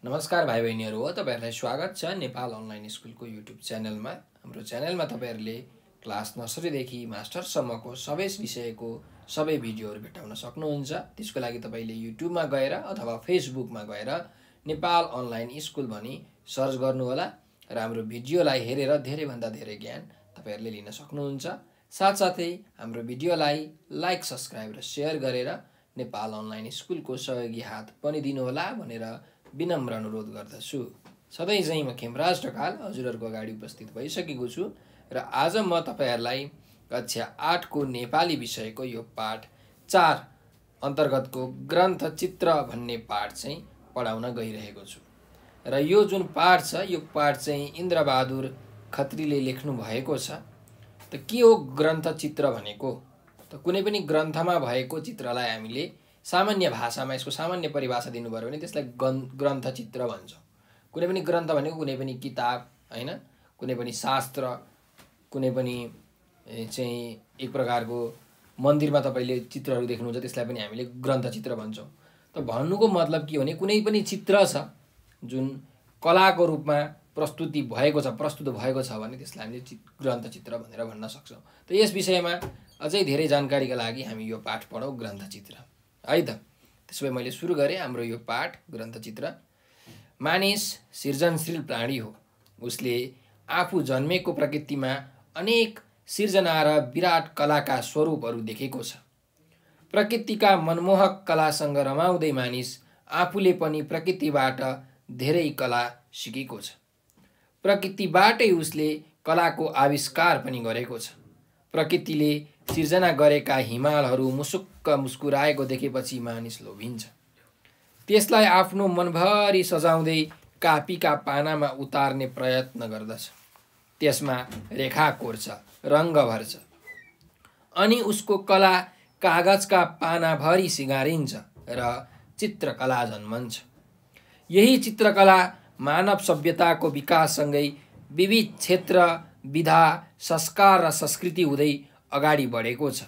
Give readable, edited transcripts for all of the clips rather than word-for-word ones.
नमस्कार भाइ बहिनीहरू हो, तपाईहरुलाई स्वागत छ नेपाल अनलाइन स्कुलको युट्युब च्यानलमा। हाम्रो च्यानलमा तपाईहरुले क्लास नर्सरीदेखि मास्टरसम्मको सबै विषयको सबै भिडियोहरू भेटाउन सक्नुहुन्छ। त्यसको लागि तपाईले युट्युबमा गएर अथवा फेसबुकमा गएर नेपाल अनलाइन स्कुल भनी सर्च गर्नुहोला र हाम्रो भिडियोलाई हेरेर धेरैभन्दा धेरै ज्ञान तपाईहरुले लिन सक्नुहुन्छ। साथसाथै हाम्रो भिडियोलाई लाइक, सब्स्क्राइब र शेयर गरेर नेपाल अनलाइन स्कुलको सहयोगी हात पनि दिनुहोला भनेर विनम्र अनुरोध गर्दछु। सधैँ चाहिँ म खेमराज ढकाल हजुरहरूको अगाडि उपस्थित भइसकेको छु र आज म तपाईहरुलाई कक्षा 8 को नेपाली विषयको यो पाठ 4 अन्तर्गतको ग्रन्थ चित्र भन्ने पाठ चाहिँ पढाउन गइरहेको छु। र यो जुन पाठ छ यो पाठ चाहिँ इन्द्रबहादुर खत्रीले लेख्नु भएको छ। त के हो ग्रन्थ चित्र भनेको? त कुनै पनि ग्रन्थमा भएको चित्रलाई हामीले सामान्य भाषामा यसको सामान्य परिभाषा दिनुपर्यो भने त्यसलाई ग्रन्थ चित्र भन्छौँ। कुनै पनि ग्रन्थ भनेको कुनै पनि किताब हैन, कुनै पनि शास्त्र, कुनै पनि चाहिँ एक प्रकारको मन्दिरमा तपाईले चित्रहरू देख्नुहुन्छ त्यसलाई पनि हामीले ग्रन्थ चित्र भन्छौँ। त भन्नुको मतलब के हो भने कुनै पनि चित्र छ जुन कलाको रूपमा प्रस्तुत भएको छ भने त्यसलाई हामीले ग्रन्थ चित्र भनेर भन्न सक्छौँ। त यस विषयमा अझै धेरै जानकारीका लागि हामी यो पाठ पढौँ ग्रन्थ चित्र है त। त्यसो भए मैले सुरु गरेँ हाम्रो यो पाठ ग्रन्थ चित्र। मानिस सृजनशील प्राणी हो। उसले आफू जन्मेको प्रकृतिमा अनेक सिर्जना र विराट कलाका स्वरूपहरू देखेको छ। प्रकृतिका मनमोहक कलासँग रमाउँदै मानिस आफूले पनि प्रकृतिबाट धेरै कला सिकेको छ। प्रकृतिबाटै उसले कलाको आविष्कार पनि गरेको छ। प्रकृतिले सिर्जना गरेका हिमालहरू मुसुक्क मुस्कुराएको देखेपछि मानिस लोभिन्छ। त्यसलाई आफ्नो मनभरि सजाउँदै कापीका पानामा उतार्ने प्रयत्न गर्दछ। त्यसमा रेखा कोर्छ, रङ्ग भर्छ अनि उसको कला कागजका पानाभरि सिँगारिन्छ र चित्रकला जन्मन्छ। यही चित्रकला मानव सभ्यताको विकाससँगै विविध क्षेत्र, विधा, संस्कार र संस्कृति हुँदै अगाडि बढेको छ।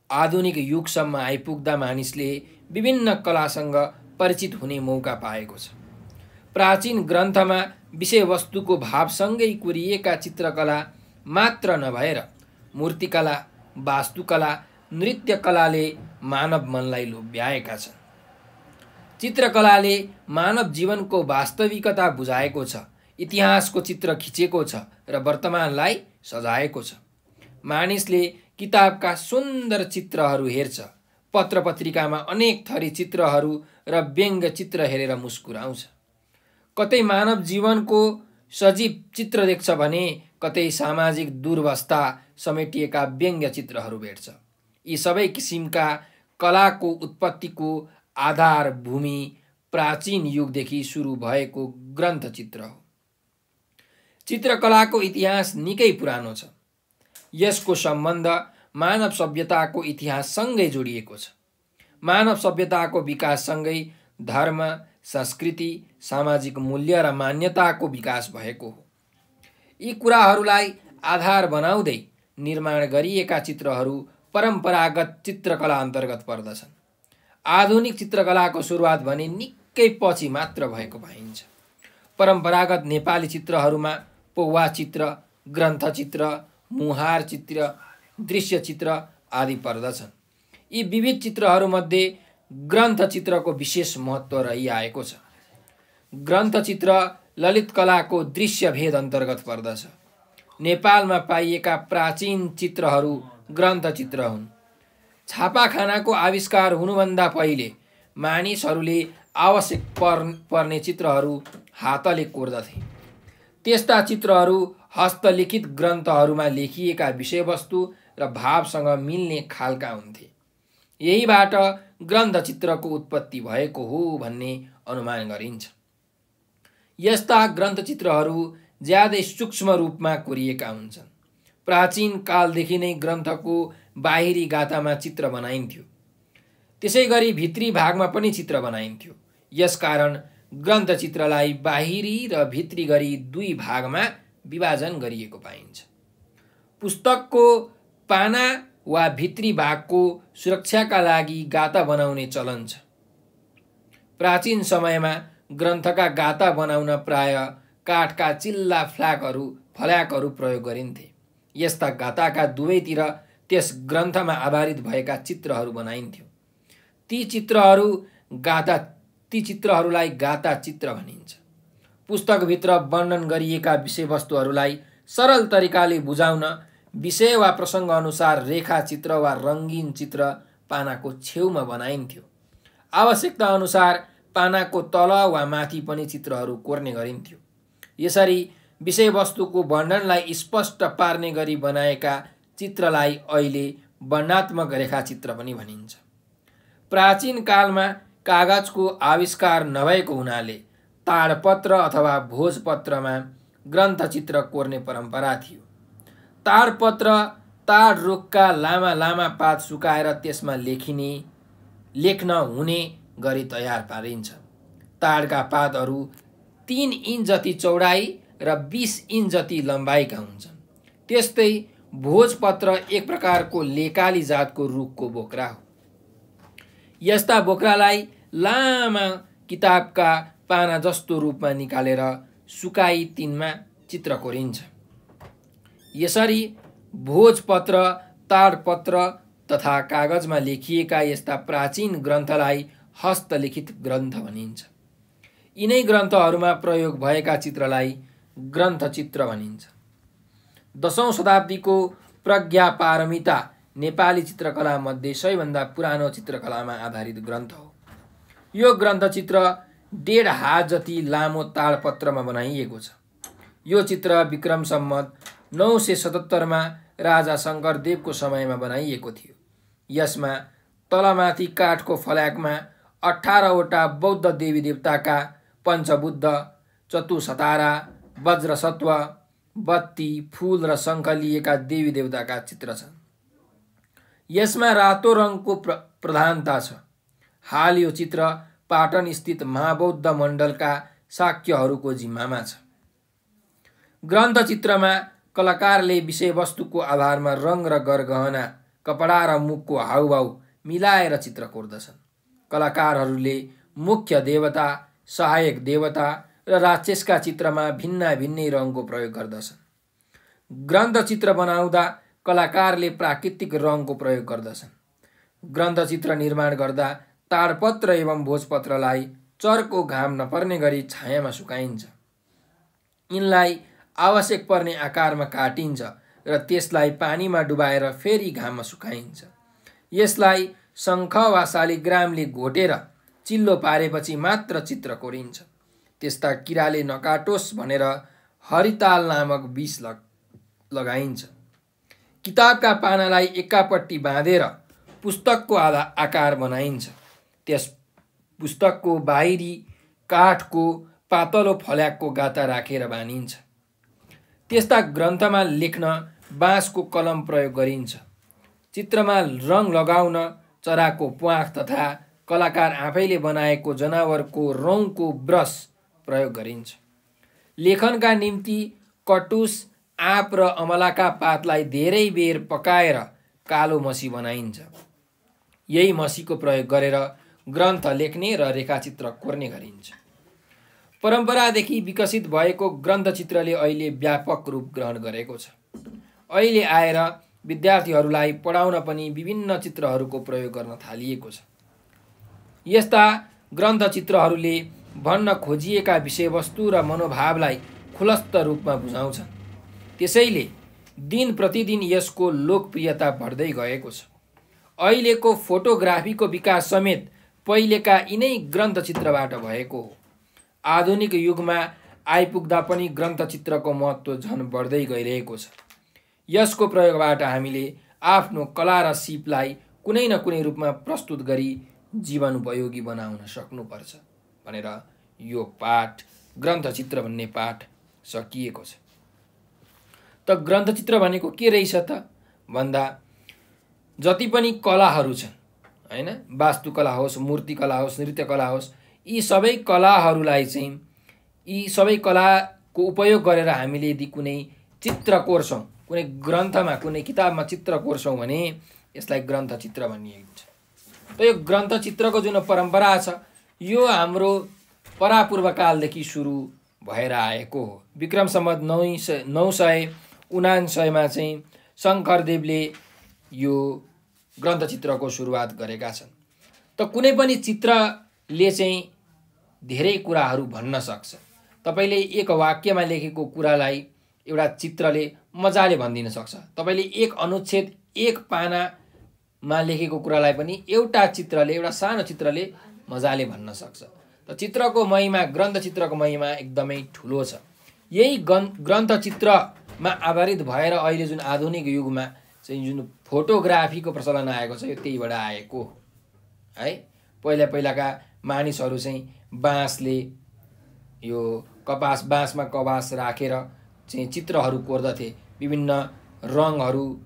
आधुनिक युगसम्म आइपुग्दा मानिसले विभिन्न कलासँग परिचित हुने मौका पाएको छ। प्राचीन ग्रन्थमा विषयवस्तुको भावसँगै कोरिएका चित्रकला मात्र नभएर मूर्तिकला, वास्तुकला, नृत्यकलाले मानव मनलाई लोभ्याएका छन्। चित्रकलाले मानव जीवनको वास्तविकता बुझाएको छ, इतिहासको चित्र खिचेको छ र वर्तमानलाई सजाएको छ। मानिसले किताबका सुन्दर चित्रहरू हेर्छ, पत्र पत्रिकामा अनेक थरी चित्रहरू र व्यङ्ग्य चित्र हेरेर मुस्कुराउँछ। कतै मानव जीवनको सजीव चित्र देख्छ भने कतै सामाजिक दुर्वस्था समेटिएका व्यङ्ग्य चित्रहरू भेट्छ। यी सबै किसिमका कलाको उत्पत्तिको आधार भूमि प्राचीन युगदेखि सुरु भएको ग्रन्थ चित्र हो। चित्रकलाको इतिहास निकै पुरानो छ। यसको सम्बन्ध मानव सभ्यताको इतिहाससँगै जोडिएको छ। मानव सभ्यताको विकाससँगै धर्म, संस्कृति, सामाजिक मूल्य र मान्यताको विकास भएको हो। यी कुराहरूलाई आधार बनाउँदै निर्माण गरिएका चित्रहरू परम्परागत चित्रकला अन्तर्गत पर्दछन्। आधुनिक चित्रकलाको सुरुवात भने निकै पछि मात्र भएको पाइन्छ। परम्परागत नेपाली चित्रहरूमा पौवा चित्र, ग्रन्थ चित्र, मुहार चित्र, दृश्य चित्र आदि पर्दछन्। यी विविध चित्रहरूमध्ये ग्रन्थ चित्रको विशेष महत्त्व रहिआएको छ। ग्रन्थ चित्र ललित कलाको दृश्य भेद अन्तर्गत पर्दछ। नेपालमा पाइएका प्राचीन चित्रहरू ग्रन्थ चित्र हुन्। छापाखानाको आविष्कार हुनुभन्दा पहिले मानिसहरूले आवश्यक पर्ने चित्रहरू हातले कोर्दथे। त्यस्ता चित्रहरू हस्तलिखित ग्रन्थहरूमा लेखिएका विषयवस्तु र भावसँग मिल्ने खालका हुन्थे। यहीबाट ग्रन्थ चित्रको उत्पत्ति भएको हो भन्ने अनुमान गरिन्छ। यस्ता ग्रन्थ चित्रहरू ज्यादै सूक्ष्म रूपमा कोरिएका हुन्छन्। प्राचीन कालदेखि नै ग्रन्थको बाहिरी गातामा चित्र बनाइन्थ्यो। त्यसै गरी भित्री भागमा पनि चित्र बनाइन्थ्यो। यसकारण ग्रन्थ चित्रलाई बाहिरी र भित्री गरी दुई भागमा विभाजन गरिएको पाइन्छ। पुस्तकको पाना वा भित्री भागको सुरक्षाका लागि गाता बनाउने चलन छ। प्राचीन समयमा ग्रन्थका गाता बनाउन प्राय काठका चिल्ला फल्याकहरू प्रयोग गरिन्थे। यस्ता गाताका दुवैतिर त्यस ग्रन्थमा आधारित भएका चित्रहरू बनाइन्थ्यो। ती चित्रहरूलाई गाता चित्र भनिन्छ। पुस्तकभित्र वर्णन गरिएका विषयवस्तुहरूलाई सरल तरिकाले बुझाउन विषय वा प्रसङ्ग अनुसार रेखा चित्र वा रङ्गीन चित्र पानाको छेउमा बनाइन्थ्यो। आवश्यकता अनुसार पानाको तल वा माथि पनि चित्रहरू कोर्ने गरिन्थ्यो। यसरी विषयवस्तुको वर्णनलाई स्पष्ट पार्ने गरी बनाएका चित्रलाई अहिले वर्णनात्मक रेखाचित्र पनि भनिन्छ। प्राचीन कालमा कागजको आविष्कार नभएको हुनाले ताडपत्र अथवा भोजपत्रमा ग्रन्थचित्र कोर्ने परम्परा थियो। ताडपत्र ताड रुखका लामा लामा पात सुकाएर त्यसमा लेख्न हुने गरी तयार पारिन्छ। ताडका पातहरू 3 इन्च जति चौडाइ र 20 इन्च जति लम्बाइका हुन्छन्। त्यस्तै भोजपत्र एक प्रकारको लेकाली जातको रुखको बोक्रा हो। यस्ता बोक्रालाई लामा किताबका पाना जस्तो रूपमा निकालेर सुकाई तिनमा चित्र कोरिन्छ। यसरी भोजपत्र, ताडपत्र तथा कागजमा लेखिएका यस्ता प्राचीन ग्रन्थलाई हस्तलिखित ग्रन्थ भनिन्छ। यिनै ग्रन्थहरूमा प्रयोग भएका चित्रलाई ग्रन्थचित्र भनिन्छ। 10औं शताब्दीको प्रज्ञापारमिता नेपाली चित्रकला मध्ये सबैभन्दा पुरानो चित्रकलामा आधारित ग्रन्थ हो। यो ग्रन्थचित्र 1.5 हात जति लामो ताडपत्रमा बनाइएको छ। यो चित्र विक्रम सम्वत 977 मा राजा शङ्करदेवको समयमा बनाइएको थियो। यसमा तलमाथि काठको फल्याकमा 18 वटा बौद्ध देवी देवताका पञ्चबुद्ध, चतुसतारा, वज्रसत्व, बत्ती, फूल र शङ्ख लिएका देवी देवताका चित्र छन्। यसमा रातो रङको प्रधानता छ। हाल यो चित्र पाटन स्थित महाबौद्ध मण्डलका शाक्यहरूको जिम्मामा छ। ग्रन्थचित्रमा कलाकारले विषयवस्तुको आधारमा रङ र गरगहना, कपडा र मुखको हाउभाउ मिलाएर चित्र कोर्दछन्। कलाकारहरूले मुख्य देवता, सहायक देवता र राक्षसका चित्रमा भिन्नै रङको प्रयोग गर्दछन्। ग्रन्थचित्र बनाउँदा कलाकारले प्राकृतिक रङको प्रयोग गर्दछन्। ग्रन्थचित्र निर्माण गर्दा ताडपत्र एवं भोजपत्रलाई चर्को घाम नपर्ने गरी छायामा सुकाइन्छ। यिनलाई आवश्यक पर्ने आकारमा काटिन्छ र त्यसलाई पानीमा डुबाएर फेरि घाममा सुकाइन्छ। यसलाई शङ्ख वा शालिग्रामले घोटेर चिल्लो पारेपछि मात्र चित्र कोरिन्छ। त्यस्ता किराले नकाटोस् भनेर हरिताल नामक विष लगाइन्छ। किताबका पानालाई एकापट्टि बाँधेर पुस्तकको आकार बनाइन्छ। त्यस पुस्तकको बाहिरी काठको पातलो फल्याकको गाता राखेर बानिन्छ। त्यस्ता ग्रन्थमा लेख्न बाँसको कलम प्रयोग गरिन्छ। चित्रमा रङ लगाउन चराको प्वाँख तथा कलाकार आफैले बनाएको जनावरको रौँको ब्रस प्रयोग गरिन्छ। लेखनका निम्ति कटुस, आँप र अमलाका पातलाई धेरै बेर पकाएर कालो मसी बनाइन्छ। यही मसीको प्रयोग गरेर ग्रन्थ लेख्ने र रेखाचित्र कोर्ने गरिन्छ। परम्परादेखि विकसित भएको ग्रन्थचित्रले अहिले व्यापक रूप ग्रहण गरेको छ। अहिले आएर विद्यार्थीहरूलाई पढाउन पनि विभिन्न चित्रहरूको प्रयोग गर्न थालिएको छ। यस्ता ग्रन्थचित्रहरूले भन्न खोजिएका विषयवस्तु र मनोभावलाई खुलस्त रूपमा बुझाउँछन्। त्यसैले दिन प्रतिदिन यसको लोकप्रियता बढ्दै गएको छ। अहिलेको फोटोग्राफीको विकास समेत पहिलेका यिनै ग्रन्थचित्रबाट भएको हो। आधुनिक युगमा आइपुग्दा पनि ग्रन्थचित्रको महत्त्व झन बढ्दै गइरहेको छ। यसको प्रयोगबाट हामीले आफ्नो कला र सिपलाई कुनै न कुनै रूपमा प्रस्तुत गरी जीवन उपयोगी बनाउन सक्नुपर्छ भनेर यो पाठ, ग्रन्थचित्र भन्ने पाठ सकिएको छ। त ग्रन्थचित्र भनेको के रहेछ त भन्दा जति पनि कलाहरू छन्, हैन, वास्तुकला होस्, मूर्तिकला होस्, नृत्यकला होस्, यी सबै कलाहरूलाई चाहिँ यी सबै कलाको उपयोग गरेर हामीले यदि कुनै चित्र कोर्छौँ, कुनै ग्रन्थमा, कुनै किताबमा चित्र कोर्छौँ भने यसलाई ग्रन्थचित्र भनिन्छ। त यो ग्रन्थचित्रको जुन परम्परा छ यो हाम्रो परापूर्वकालदेखि सुरु भएर आएको हो। विक्रम सम्वत 999 चाहिँ शङ्करदेवले यो ग्रन्थचित्रको सुरुवात गरेका छन्। त कुनै पनि चित्रले चाहिँ धेरै कुराहरू भन्न सक्छ। तपाईले एक वाक्यमा लेखेको कुरालाई एउटा चित्रले मजाले भनिदिन सक्छ। तपाईले एक अनुच्छेद एक पानामा लेखेको कुरालाई पनि एउटा चित्रले, एउटा सानो चित्रले मजाले भन्न सक्छ। त चित्रको महिमा, ग्रन्थचित्रको महिमा एकदमै ठुलो छ। यही ग्रन्थचित्रमा आधारित भएर अहिले जुन आधुनिक युगमा चाहिँ जुन फोटोग्राफीको प्रचलन आएको छ, यो त्यहीबाट आएको है। पहिलाका मानिसहरू चाहिँ बाँसले, यो बाँसमा कपास राखेर चाहिँ चित्रहरू कोर्दथे, विभिन्न रङहरू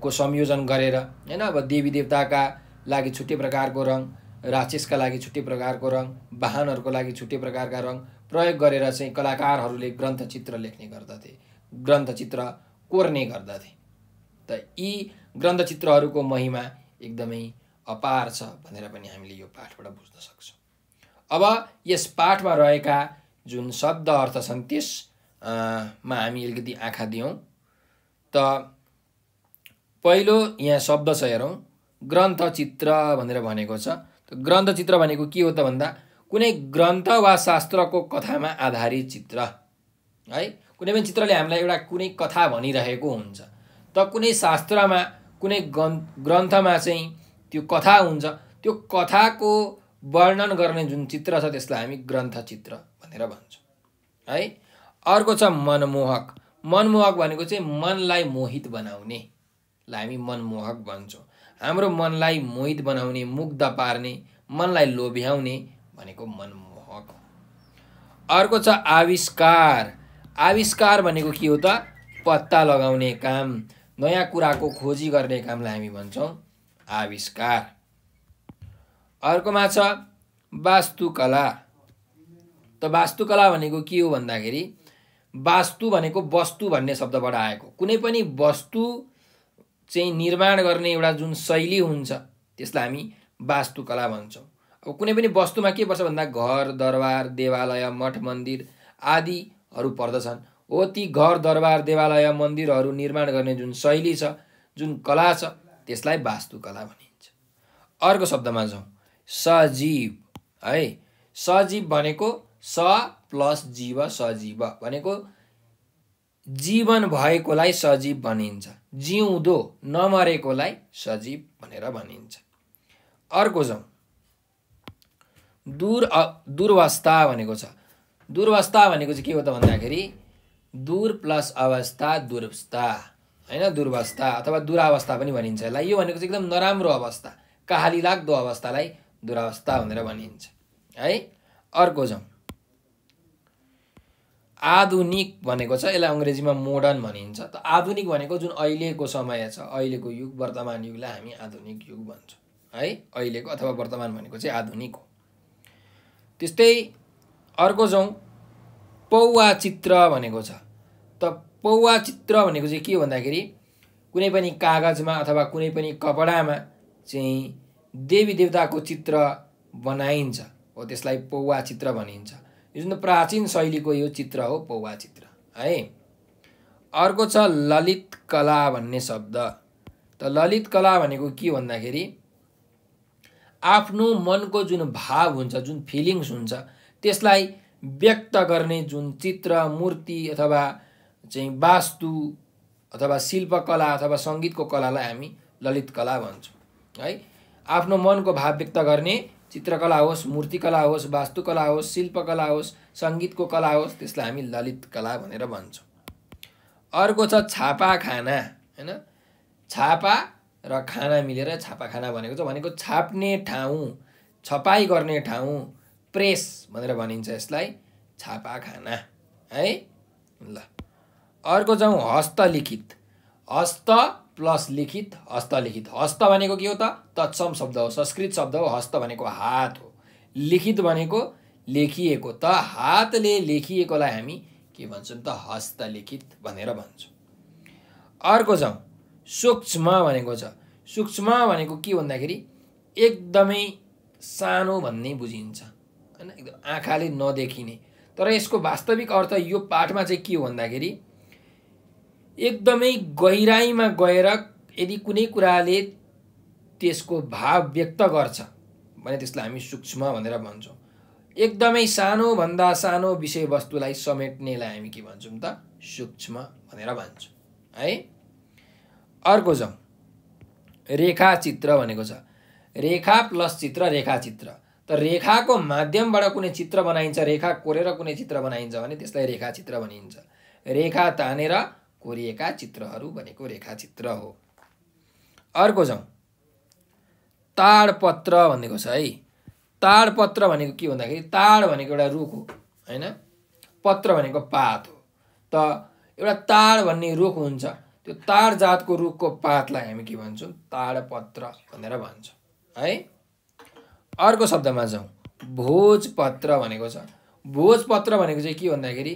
को संयोजन गरेर हैन। अब देवी देवताका लागि छुट्टै प्रकारको रङ, राक्षसका लागि छुट्टै प्रकारको रङ, वाहनहरूको लागि छुट्टै प्रकारका रङ प्रयोग गरेर चाहिँ कलाकारहरूले ग्रन्थचित्र लेख्ने गर्दथे, ग्रन्थचित्र कोर्ने गर्दथे। त यी ग्रन्थचित्रहरूको महिमा एकदमै अपार छ भनेर पनि हामीले यो पाठबाट बुझ्न सक्छौँ। अब यस पाठमा रहेका जुन शब्द अर्थ छन् त्यसमा हामी अलिकति आँखा दियौँ। त पहिलो यहाँ शब्द छ, हेरौँ। ग्रन्थचित्र भनेर भनेको छ। त ग्रन्थचित्र भनेको के हो त भन्दा कुनै ग्रन्थ वा शास्त्रको कथामा आधारित चित्र है। कुनै पनि चित्रले हामीलाई एउटा कुनै कथा भनिरहेको हुन्छ। त कुनै शास्त्रमा, कुनै ग्रन्थमा चाहिँ त्यो कथा हुन्छ। त्यो कथाको वर्णन गर्ने जुन चित्र छ त्यसलाई हामी ग्रन्थचित्र भनेर भन्छौँ है। अर्को छ मनमोहक। मनमोहक भनेको चाहिँ मनलाई मोहित बनाउने लाई हामी मनमोहक भन्छौँ। हाम्रो मनलाई मोहित बनाउने, मुग्ध पार्ने, मनलाई लोभ्याउने भनेको मनमोहक हो। अर्को छ आविष्कार। आविष्कार भनेको के हो त? पत्ता लगाउने काम, नयाँ कुराको खोजी गर्ने कामलाई हामी भन्छौँ आविष्कार। अर्कोमा छ वास्तुकला। त वास्तुकला भनेको के हो भन्दाखेरि वास्तु भनेको वस्तु भन्ने शब्दबाट आएको। कुनै पनि वस्तु चाहिँ निर्माण गर्ने एउटा जुन शैली हुन्छ त्यसलाई हामी वास्तुकला भन्छौँ। अब कुनै पनि वस्तुमा के पर्छ भन्दा घर, दरबार, देवालय, मठ, मन्दिर आदिहरू पर्दछन्। हो ती घर, दरबार, देवालय, मन्दिरहरू निर्माण गर्ने जुन शैली छ, जुन कला छ त्यसलाई वास्तुकला भनिन्छ। अर्को शब्दमा जाउँ, सजीव है। सजीव भनेको स प्लस जीव, सजीव भनेको जीवन भएकोलाई सजीव भनिन्छ। जिउँदो नमरेकोलाई सजीव भनेर भनिन्छ। अर्को जाउँ, दुर्वस्था भनेको छ। दुर्वस्था भनेको चाहिँ के हो त भन्दाखेरि दूर प्लस अवस्था, दुर्वस्था हैन। दुर्वस्था अथवा दुरावस्था पनि भनिन्छ यसलाई। यो भनेको चाहिँ एकदम नराम्रो अवस्था, कहाली लाग्दो अवस्थालाई दुरावस्था भनेर भनिन्छ है। अर्को जाउँ, आधुनिक भनेको छ। यसलाई अङ्ग्रेजीमा मोडर्न भनिन्छ। त आधुनिक भनेको जुन अहिलेको समय छ, अहिलेको युग, वर्तमान युगलाई हामी आधुनिक युग भन्छौँ है। अहिलेको अथवा वर्तमान भनेको चाहिँ आधुनिक हो। त्यस्तै अर्को जाउँ, पौवा चित्र भनेको छ। त पौवा चित्र भनेको चाहिँ के हो भन्दाखेरि कुनै पनि कागजमा अथवा कुनै पनि कपडामा चाहिँ देवी देवताको चित्र बनाइन्छ हो, त्यसलाई पौवा चित्र भनिन्छ। यो जुन प्राचीन शैलीको यो चित्र हो पौवा चित्र है। अर्को छ ललित कला भन्ने शब्द। त ललित कला भनेको के भन्दाखेरि आफ्नो मनको जुन भाव हुन्छ, जुन फिलिङ्स हुन्छ त्यसलाई व्यक्त गर्ने जुन चित्र, मूर्ति अथवा चाहिँ वास्तु अथवा शिल्पकला अथवा सङ्गीतको कलालाई हामी ललित कला भन्छौँ है। आफ्नो मनको भाव व्यक्त गर्ने चित्रकला होस्, मूर्तिकला होस्, वास्तुकला होस्, शिल्पकला होस्, सङ्गीतको कला होस्, त्यसलाई हामी ललित कला भनेर भन्छौँ। अर्को छ छापाखाना हैन। छापा र खाना मिलेर छापाखाना भनेको छ। भनेको छाप्ने ठाउँ, छपाई गर्ने ठाउँ, प्रेस भनेर भनिन्छ यसलाई छापाखाना है। ल अर्को जाउँ, हस्तलिखित। हस्त प्लस लिखित, हस्तलिखित। हस्त भनेको के हो त? तत्सम शब्द हो, संस्कृत शब्द हो। हस्त भनेको हात हो, लिखित भनेको लेखिएको। त हातले लेखिएकोलाई हामी के भन्छौँ त? हस्तलिखित भनेर भन्छौँ। अर्को जाउँ, सूक्ष्म भनेको छ। सूक्ष्म भनेको के भन्दाखेरि एकदमै सानो भन्ने बुझिन्छ हैन, एकदम आँखाले नदेखिने। तर यसको वास्तविक अर्थ यो पाठमा चाहिँ के हो भन्दाखेरि एकदमै गहिराइमा गएर यदि कुनै कुराले त्यसको भाव व्यक्त गर्छ भने त्यसलाई हामी सूक्ष्म भनेर भन्छौँ। एकदमै सानोभन्दा सानो विषयवस्तुलाई समेट्नेलाई हामी के भन्छौँ त सूक्ष्म भनेर भन्छौँ है। अर्को जाउँ, रेखाचित्र भनेको छ। रेखा प्लस चित्र रेखाचित्र। त रेखाको माध्यमबाट कुनै चित्र बनाइन्छ, रेखा कोरेर कुनै चित्र बनाइन्छ भने त्यसलाई रेखाचित्र भनिन्छ। रेखा तानेर कोरिएका चित्रहरू भनेको रेखाचित्र हो। अर्को जाउँ, ताडपत्र भनेको छ है। ताडपत्र भनेको के भन्दाखेरि ताड भनेको एउटा रुख हो हैन, पत्र भनेको पात हो। त एउटा ताड भन्ने रुख हुन्छ, त्यो ताड जातको रुखको पातलाई हामी के भन्छौँ ताडपत्र भनेर भन्छौँ है। अर्को शब्दमा जाउँ, भोजपत्र भनेको छ। भोजपत्र भनेको चाहिँ के भन्दाखेरि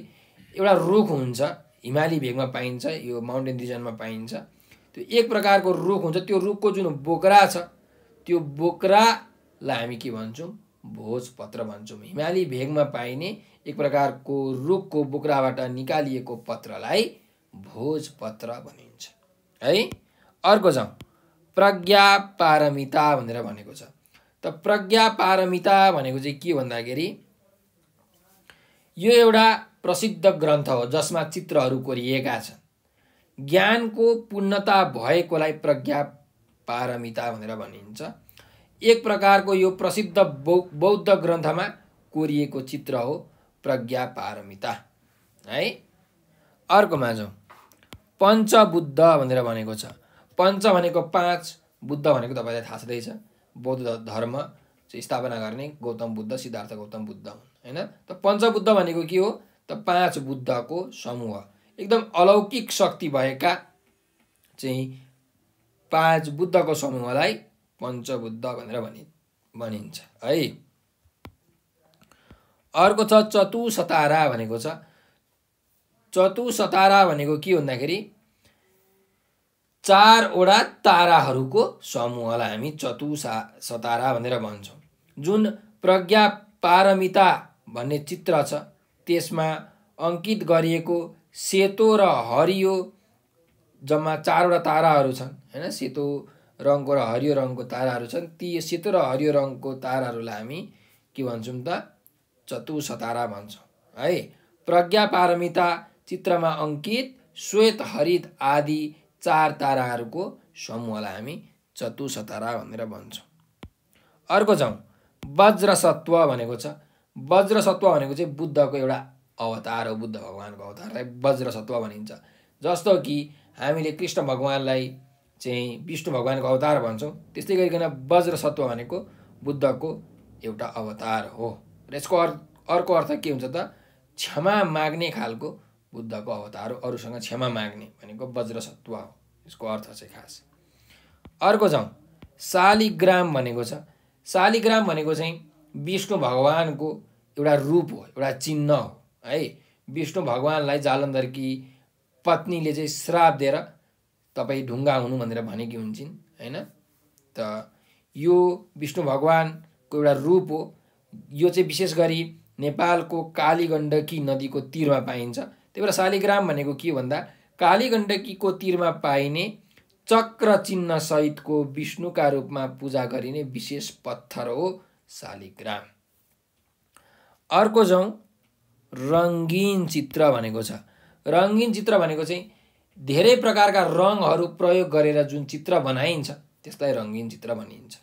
एउटा रुख हुन्छ, हिमाली भेगमा पाइन्छ, यो माउन्टेन रिजनमा पाइन्छ। त्यो एक प्रकारको रुख हुन्छ, त्यो रुखको जुन बोक्रा छ त्यो बोक्रालाई हामी के भन्छौँ भोजपत्र भन्छौँ। हिमाली भेगमा पाइने एक प्रकारको रुखको बोक्राबाट निकालिएको पत्रलाई भोजपत्र भनिन्छ है। अर्को जाउँ, प्रज्ञापारमिता भनेर भनेको छ। त प्रज्ञापारमिता भनेको चाहिँ के भन्दाखेरि यो एउटा प्रसिद्ध ग्रन्थ हो जसमा चित्रहरू कोरिएका छन्। ज्ञानको पूर्णता भएकोलाई प्रज्ञापारमिता भनेर भनिन्छ। एक प्रकारको यो प्रसिद्ध बौद्ध ग्रन्थमा कोरिएको चित्र हो प्रज्ञापारमिता है। अर्कोमा जाउँ, पञ्चबुद्ध भनेर भनेको छ। पञ्च भनेको 5, बुद्ध भनेको तपाईँलाई थाहा छँदैछ, बौद्ध धर्म चाहिँ स्थापना गर्ने गौतम बुद्ध, सिद्धार्थ गौतम बुद्ध हुन् हैन। त पञ्चबुद्ध भनेको के हो त 5 बुद्धको समूह, एकदम अलौकिक शक्ति भएका चाहिँ 5 बुद्धको समूहलाई पञ्चबुद्ध भनेर भनिन्छ है। अर्को छ चतुसतारा भनेको छ। चतुसतारा भनेको के भन्दाखेरि 4वटा ताराहरूको समूहलाई हामी चतुसतारा भनेर भन्छौँ। जुन प्रज्ञापारमिता भन्ने चित्र छ त्यसमा अङ्कित गरिएको सेतो र हरियो जम्मा 4वटा ताराहरू छन् हैन। सेतो रङको र हरियो रङको ताराहरू छन्। ती सेतो र हरियो रङको ताराहरूलाई हामी के भन्छौँ त चतुसतारा भन्छौँ है। प्रज्ञापारमिता चित्रमा अङ्कित श्वेत हरित आदि 4 ताराहरूको समूहलाई हामी चतुसतारा भनेर भन्छौँ। अर्को जाउँ, वज्रसत्व भनेको छ। वज्रसत्व भनेको चाहिँ बुद्धको एउटा अवतार हो, बुद्ध भगवानको अवतारलाई वज्रसत्व भनिन्छ। जस्तो कि हामीले कृष्ण भगवानलाई चाहिँ विष्णु भगवानको अवतार भन्छौँ, त्यस्तै गरिकन वज्रसत्व भनेको बुद्धको एउटा अवतार हो। र यसको अर्को अर्थ के हुन्छ त क्षमा माग्ने खालको बुद्धको अवतार हो, अरूसँग क्षमा माग्ने भनेको वज्रसत्व हो, यसको अर्थ चाहिँ खास। अर्को जाउँ, शालिग्राम भनेको छ। शालिग्राम भनेको चाहिँ विष्णु भगवानको एउटा रूप हो, एउटा चिन्ह हो है। विष्णु भगवानलाई जालन्धरकी पत्नीले चाहिँ श्राप दिएर तपाईँ ढुङ्गा हुनु भनेर भनेकी हुन्छन् हैन। त यो विष्णु भगवानको एउटा रूप हो। यो चाहिँ विशेष गरी नेपालको कालीगण्डकी नदीको तीरमा पाइन्छ। त्यही भएर शालिग्राम भनेको के भन्दा कालीगण्डकीको तीरमा पाइने चक्र चिन्ह सहितको विष्णुका रूपमा पूजा गरिने विशेष पत्थर हो शालिग्राम। अर्को जाउँ, रङ्गीन चित्र भनेको छ। रङ्गीन चित्र भनेको चाहिँ धेरै प्रकारका रङहरू प्रयोग गरेर जुन चित्र बनाइन्छ त्यसलाई रङ्गीन चित्र भनिन्छ।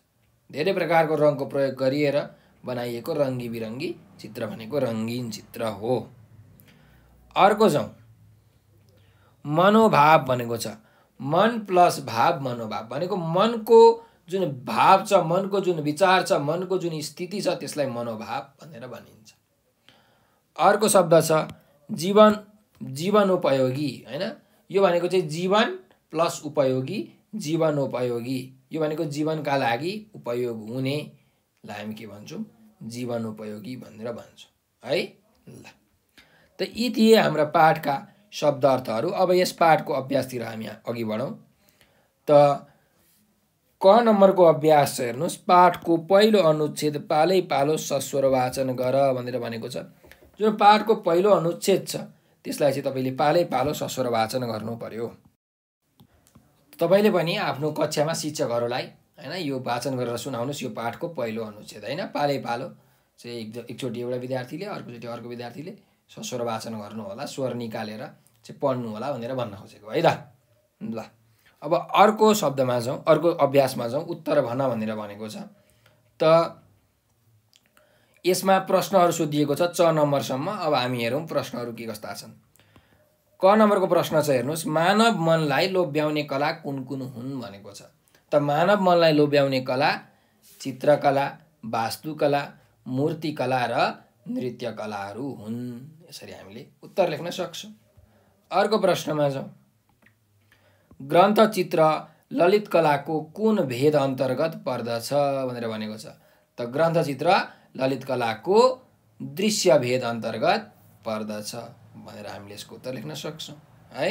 धेरै प्रकारको रङको प्रयोग गरिएर बनाइएको रङ्गी बिरङ्गी चित्र भनेको रङ्गीन चित्र हो। अर्को जाउँ, मनोभाव भनेको छ। मन प्लस भाव मनोभाव भनेको मनको जुन भाव छ, मनको जुन विचार छ, मनको जुन स्थिति छ त्यसलाई मनोभाव भनेर भनिन्छ। अर्को शब्द छ जीवनोपयोगी हैन। यो भनेको चाहिँ जीवन प्लस उपयोगी, जीवनोपयोगी। यो भनेको जीवनका लागि उपयोग हुनेलाई हामी के भन्छौँ जीवनोपयोगी भनेर भन्छौँ है। ल त यी थिए हाम्रा पाठका शब्द अर्थहरू। अब यस पाठको अभ्यासतिर हामी अघि बढौँ। त क नम्बरको अभ्यास छ हेर्नुहोस्, पाठको पहिलो अनुच्छेद पालै पालो सस्वर वाचन गर भनेर भनेको छ। जुन पाठको पहिलो अनुच्छेद छ त्यसलाई चाहिँ तपाईँले पालै पालो सस्वर वाचन गर्नु पर्यो। तपाईँले पनि आफ्नो कक्षामा शिक्षकहरूलाई हैन यो वाचन गरेर सुनाउनुहोस्, यो पाठको पहिलो अनुच्छेद हैन, पालै पालो चाहिँ एकचोटि एउटा विद्यार्थीले अर्कोचोटि अर्को विद्यार्थीले सस्वर वाचन गर्नु होला, स्वर निकालेर चाहिँ पढ्नु होला भनेर भन्न खोजेको है त। ल अब अर्को शब्दमा जाउँ, अर्को अभ्यासमा जाउँ। उत्तर भन भनेर भनेको छ। त यसमा प्रश्नहरू सोधिएको छ 6 नम्बरसम्म। अब हामी हेरौँ प्रश्नहरू के कस्ता छन्। क नम्बरको प्रश्न छ हेर्नुहोस्, मानव मनलाई लोभ्याउने कला कुन कुन हुन् भनेको छ। त मानव मनलाई लोभ्याउने कला चित्रकला, वास्तुकला, मूर्तिकला र नृत्यकलाहरू हुन्। यसरी हामीले उत्तर लेख्न सक्छौँ। अर्को प्रश्नमा जाउँ। ग्रन्थ चित्र ललित कलाको कुन भेद अन्तर्गत पर्दछ भनेर भनेको छ। त ग्रन्थ चित्र ललित कलाको दृश्य भेद अन्तर्गत पर्दछ भनेर हामीले यसको उत्तर लेख्न सक्छौँ है।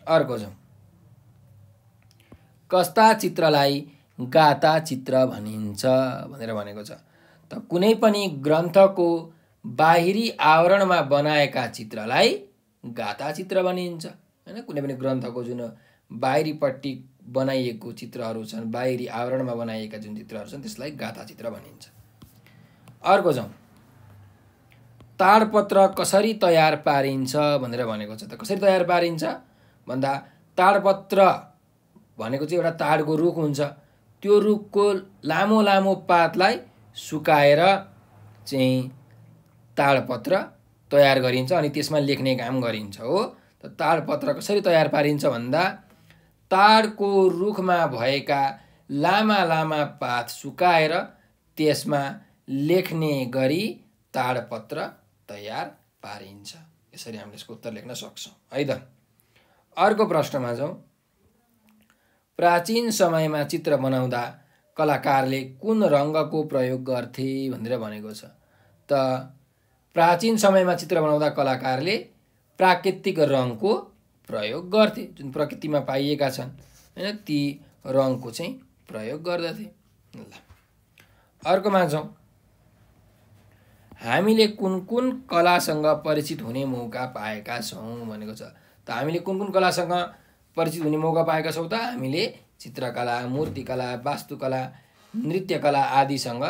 अर्को जाउँ। कस्ता चित्रलाई गाता चित्र भनिन्छ भनेर भनेको छ। त कुनै पनि ग्रन्थको बाहिरी आवरणमा बनाएका चित्रलाई गाता चित्र भनिन्छ हैन। कुनै पनि ग्रन्थको जुन बाहिरीपट्टि बनाइएको चित्रहरू छन्, बाहिरी आवरणमा बनाइएका जुन चित्रहरू छन् त्यसलाई गाथा चित्र भनिन्छ। अर्को जाउँ। ताडपत्र कसरी तयार पारिन्छ भनेर भनेको छ। त कसरी तयार पारिन्छ भन्दा ताडपत्र भनेको चाहिँ एउटा ताडको रुख हुन्छ। त्यो रुखको लामो लामो पातलाई सुकाएर चाहिँ ताडपत्र तयार गरिन्छ अनि त्यसमा लेख्ने काम गरिन्छ हो। त ताडपत्र कसरी तयार पारिन्छ भन्दा ताडको रुखमा भएका लामा लामा पात सुकाएर त्यसमा लेख्ने गरी ताडपत्र तयार पारिन्छ। यसरी हामीले यसको उत्तर लेख्न सक्छौँ है त। अर्को प्रश्नमा जाउँ। प्राचीन समयमा चित्र बनाउँदा कलाकारले कुन रङ्गको प्रयोग गर्थे भनेर भनेको छ। त प्राचीन समयमा चित्र बनाउँदा कलाकारले प्राकृतिक रङको प्रयोग गर्थे। जुन प्रकृतिमा पाइएका छन् हैन ती रङको चाहिँ प्रयोग गर्दथे। ल अर्कोमा जाउँ। हामीले कुन कुन कलासँग परिचित हुने मौका पाएका छौँ भनेको छ। त हामीले कुन कुन कलासँग परिचित हुने मौका पाएका छौँ त हामीले चित्रकला, मूर्तिकला, वास्तुकला, नृत्यकला आदिसँग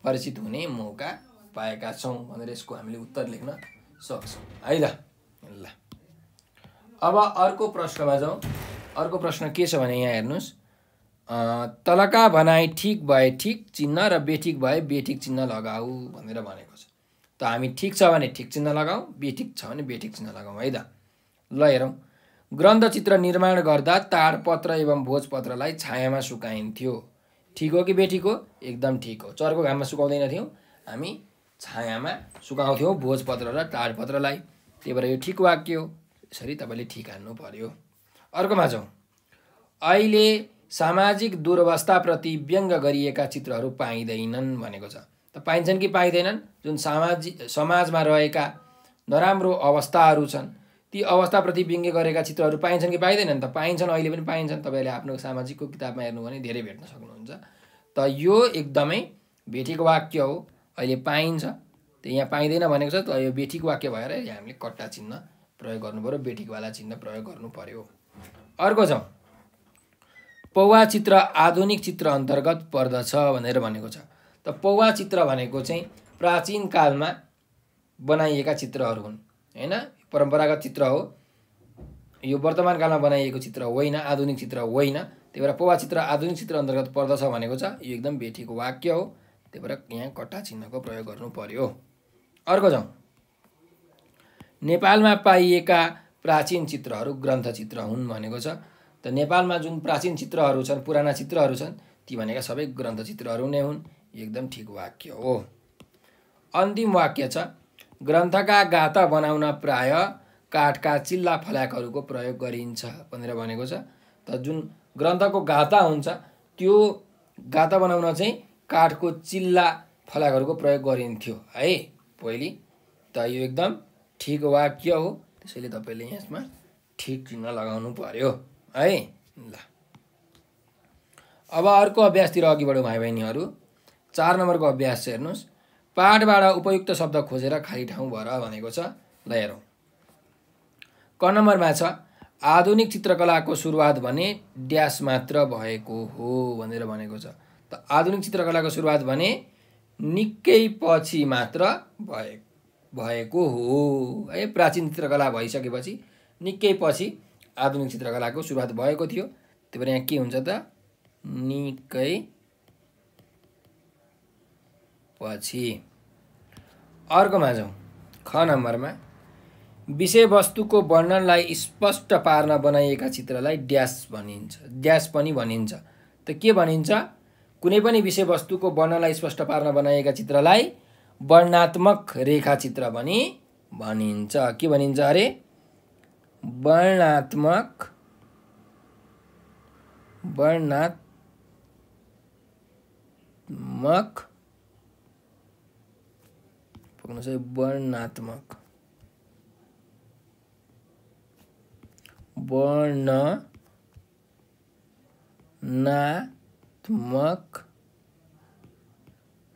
परिचित हुने मौका पाएका छौँ भनेर यसको हामीले उत्तर लेख्न सक्छौँ है त। ल अब अर्को प्रश्नमा जाउँ। अर्को प्रश्न के छ भने यहाँ हेर्नुहोस्। तलका भनाइ ठिक भए ठिक चिन्ह र बेठिक भए बेठिक चिन्ह लगाऊ भनेर भनेको छ। त हामी ठिक छ भने ठिक चिन्ह लगाऊ, बेठिक छ भने बेठिक चिन्ह लगाऊ है त। ल हेरौँ। ग्रन्थ चित्र निर्माण गर्दा ताडपत्र एवं भोजपत्रलाई छायामा सुकाइन्थ्यो। ठिक हो कि बेठिक हो? एकदम ठिक हो। चर्को घाममा सुकाउँदैन थियौँ, हामी छायामा सुकाउँथ्यौँ भोजपत्र र ताडपत्रलाई। त्यही भएर यो ठिक वाक्य हो। यसरी तपाईँले ठिक हान्नु पर्यो। अर्कोमा जाउँ। अहिले सामाजिक दुर्वस्थाप्रति व्यङ्ग गरिएका चित्रहरू पाइँदैनन् भनेको छ। त पाइन्छन् कि पाइँदैनन्? जुन समाजमा रहेका नराम्रो अवस्थाहरू छन् ती अवस्थाप्रति व्यङ्ग्य गरेका चित्रहरू पाइन्छन् कि पाइँदैनन्? त पाइन्छन्, अहिले पनि पाइन्छन्। तपाईँले आफ्नो सामाजिकको किताबमा हेर्नु भने धेरै भेट्न सक्नुहुन्छ। त यो एकदमै बेठिक वाक्य हो। अहिले पाइन्छ, त यहाँ पाइँदैन भनेको छ। त यो बेठिक वाक्य भएर यहाँ हामीले कट्टा चिन्ह प्रयोग गर्नु पर्यो, बेठिकवाला चिन्ह प्रयोग गर्नु पर्यो। अर्को जाउँ। पौवा चित्र आधुनिक चित्र अन्तर्गत पर्दछ भनेर भनेको छ। त पौवा चित्र भनेको चाहिँ प्राचीन कालमा बनाइएका चित्रहरू हुन् हैन। परम्परागत चित्र हो यो, वर्तमान कालमा बनाइएको चित्र होइन, आधुनिक चित्र होइन। त्यही भएर पौवा चित्र आधुनिक चित्र अन्तर्गत पर्दछ भनेको छ। यो एकदम बेठिक वाक्य हो। त्यही भएर यहाँ कट्टा चिन्हको प्रयोग गर्नु पर्यो। अर्को जाउँ। नेपालमा पाइएका प्राचीन चित्रहरू ग्रन्थ चित्र हुन् भनेको छ। त नेपालमा जुन प्राचीन चित्रहरू छन्, पुराना चित्रहरू छन्, ती भनेका सबै ग्रन्थ चित्रहरू नै हुन्। एकदम ठिक वाक्य हो। अन्तिम वाक्य छ। ग्रन्थका गाथा बनाउन प्राय काठका चिल्ला फल्याकहरूको प्रयोग गरिन्छ भनेर भनेको छ। त जुन ग्रन्थको गाथा हुन्छ त्यो गाथा बनाउन चाहिँ काठको चिल्ला फल्याकहरूको प्रयोग गरिन्थ्यो है पहिले। त यो एकदम ठिक वाक्य हो। त्यसैले तपाईँले यसमा ठिक चिन्ह लगाउनु पर्यो है। ल अब अर्को अभ्यासतिर अघि बढौँ भाइ बहिनीहरू। 4 नम्बरको अभ्यास चाहिँ हेर्नुहोस्। पाठबाट उपयुक्त शब्द खोजेर खाली ठाउँ भर भनेको छ। ल हेरौँ। क नम्बरमा छ आधुनिक चित्रकलाको सुरुवात भने ड्यास मात्र भएको हो भनेर भनेको छ। त आधुनिक चित्रकलाको सुरुवात भने निकै पछि मात्र भएको हो है। प्राचीन चित्रकला भइसकेपछि निकै पछि आधुनिक चित्रकलाको सुरुवात भएको थियो। त्यही भएर यहाँ के हुन्छ त निकै पछि। अर्कोमा जाउँ। ख नम्बरमा विषयवस्तुको वर्णनलाई स्पष्ट पार्न बनाइएका चित्रलाई ड्यास भनिन्छ, ड्यास पनि भनिन्छ। त के भनिन्छ? कुनै पनि विषयवस्तुको वर्णनलाई स्पष्ट पार्न बनाइएका चित्रलाई वर्णनात्मक रेखाचित्र पनि भनिन्छ। के भनिन्छ अरे? वर्णनात्मक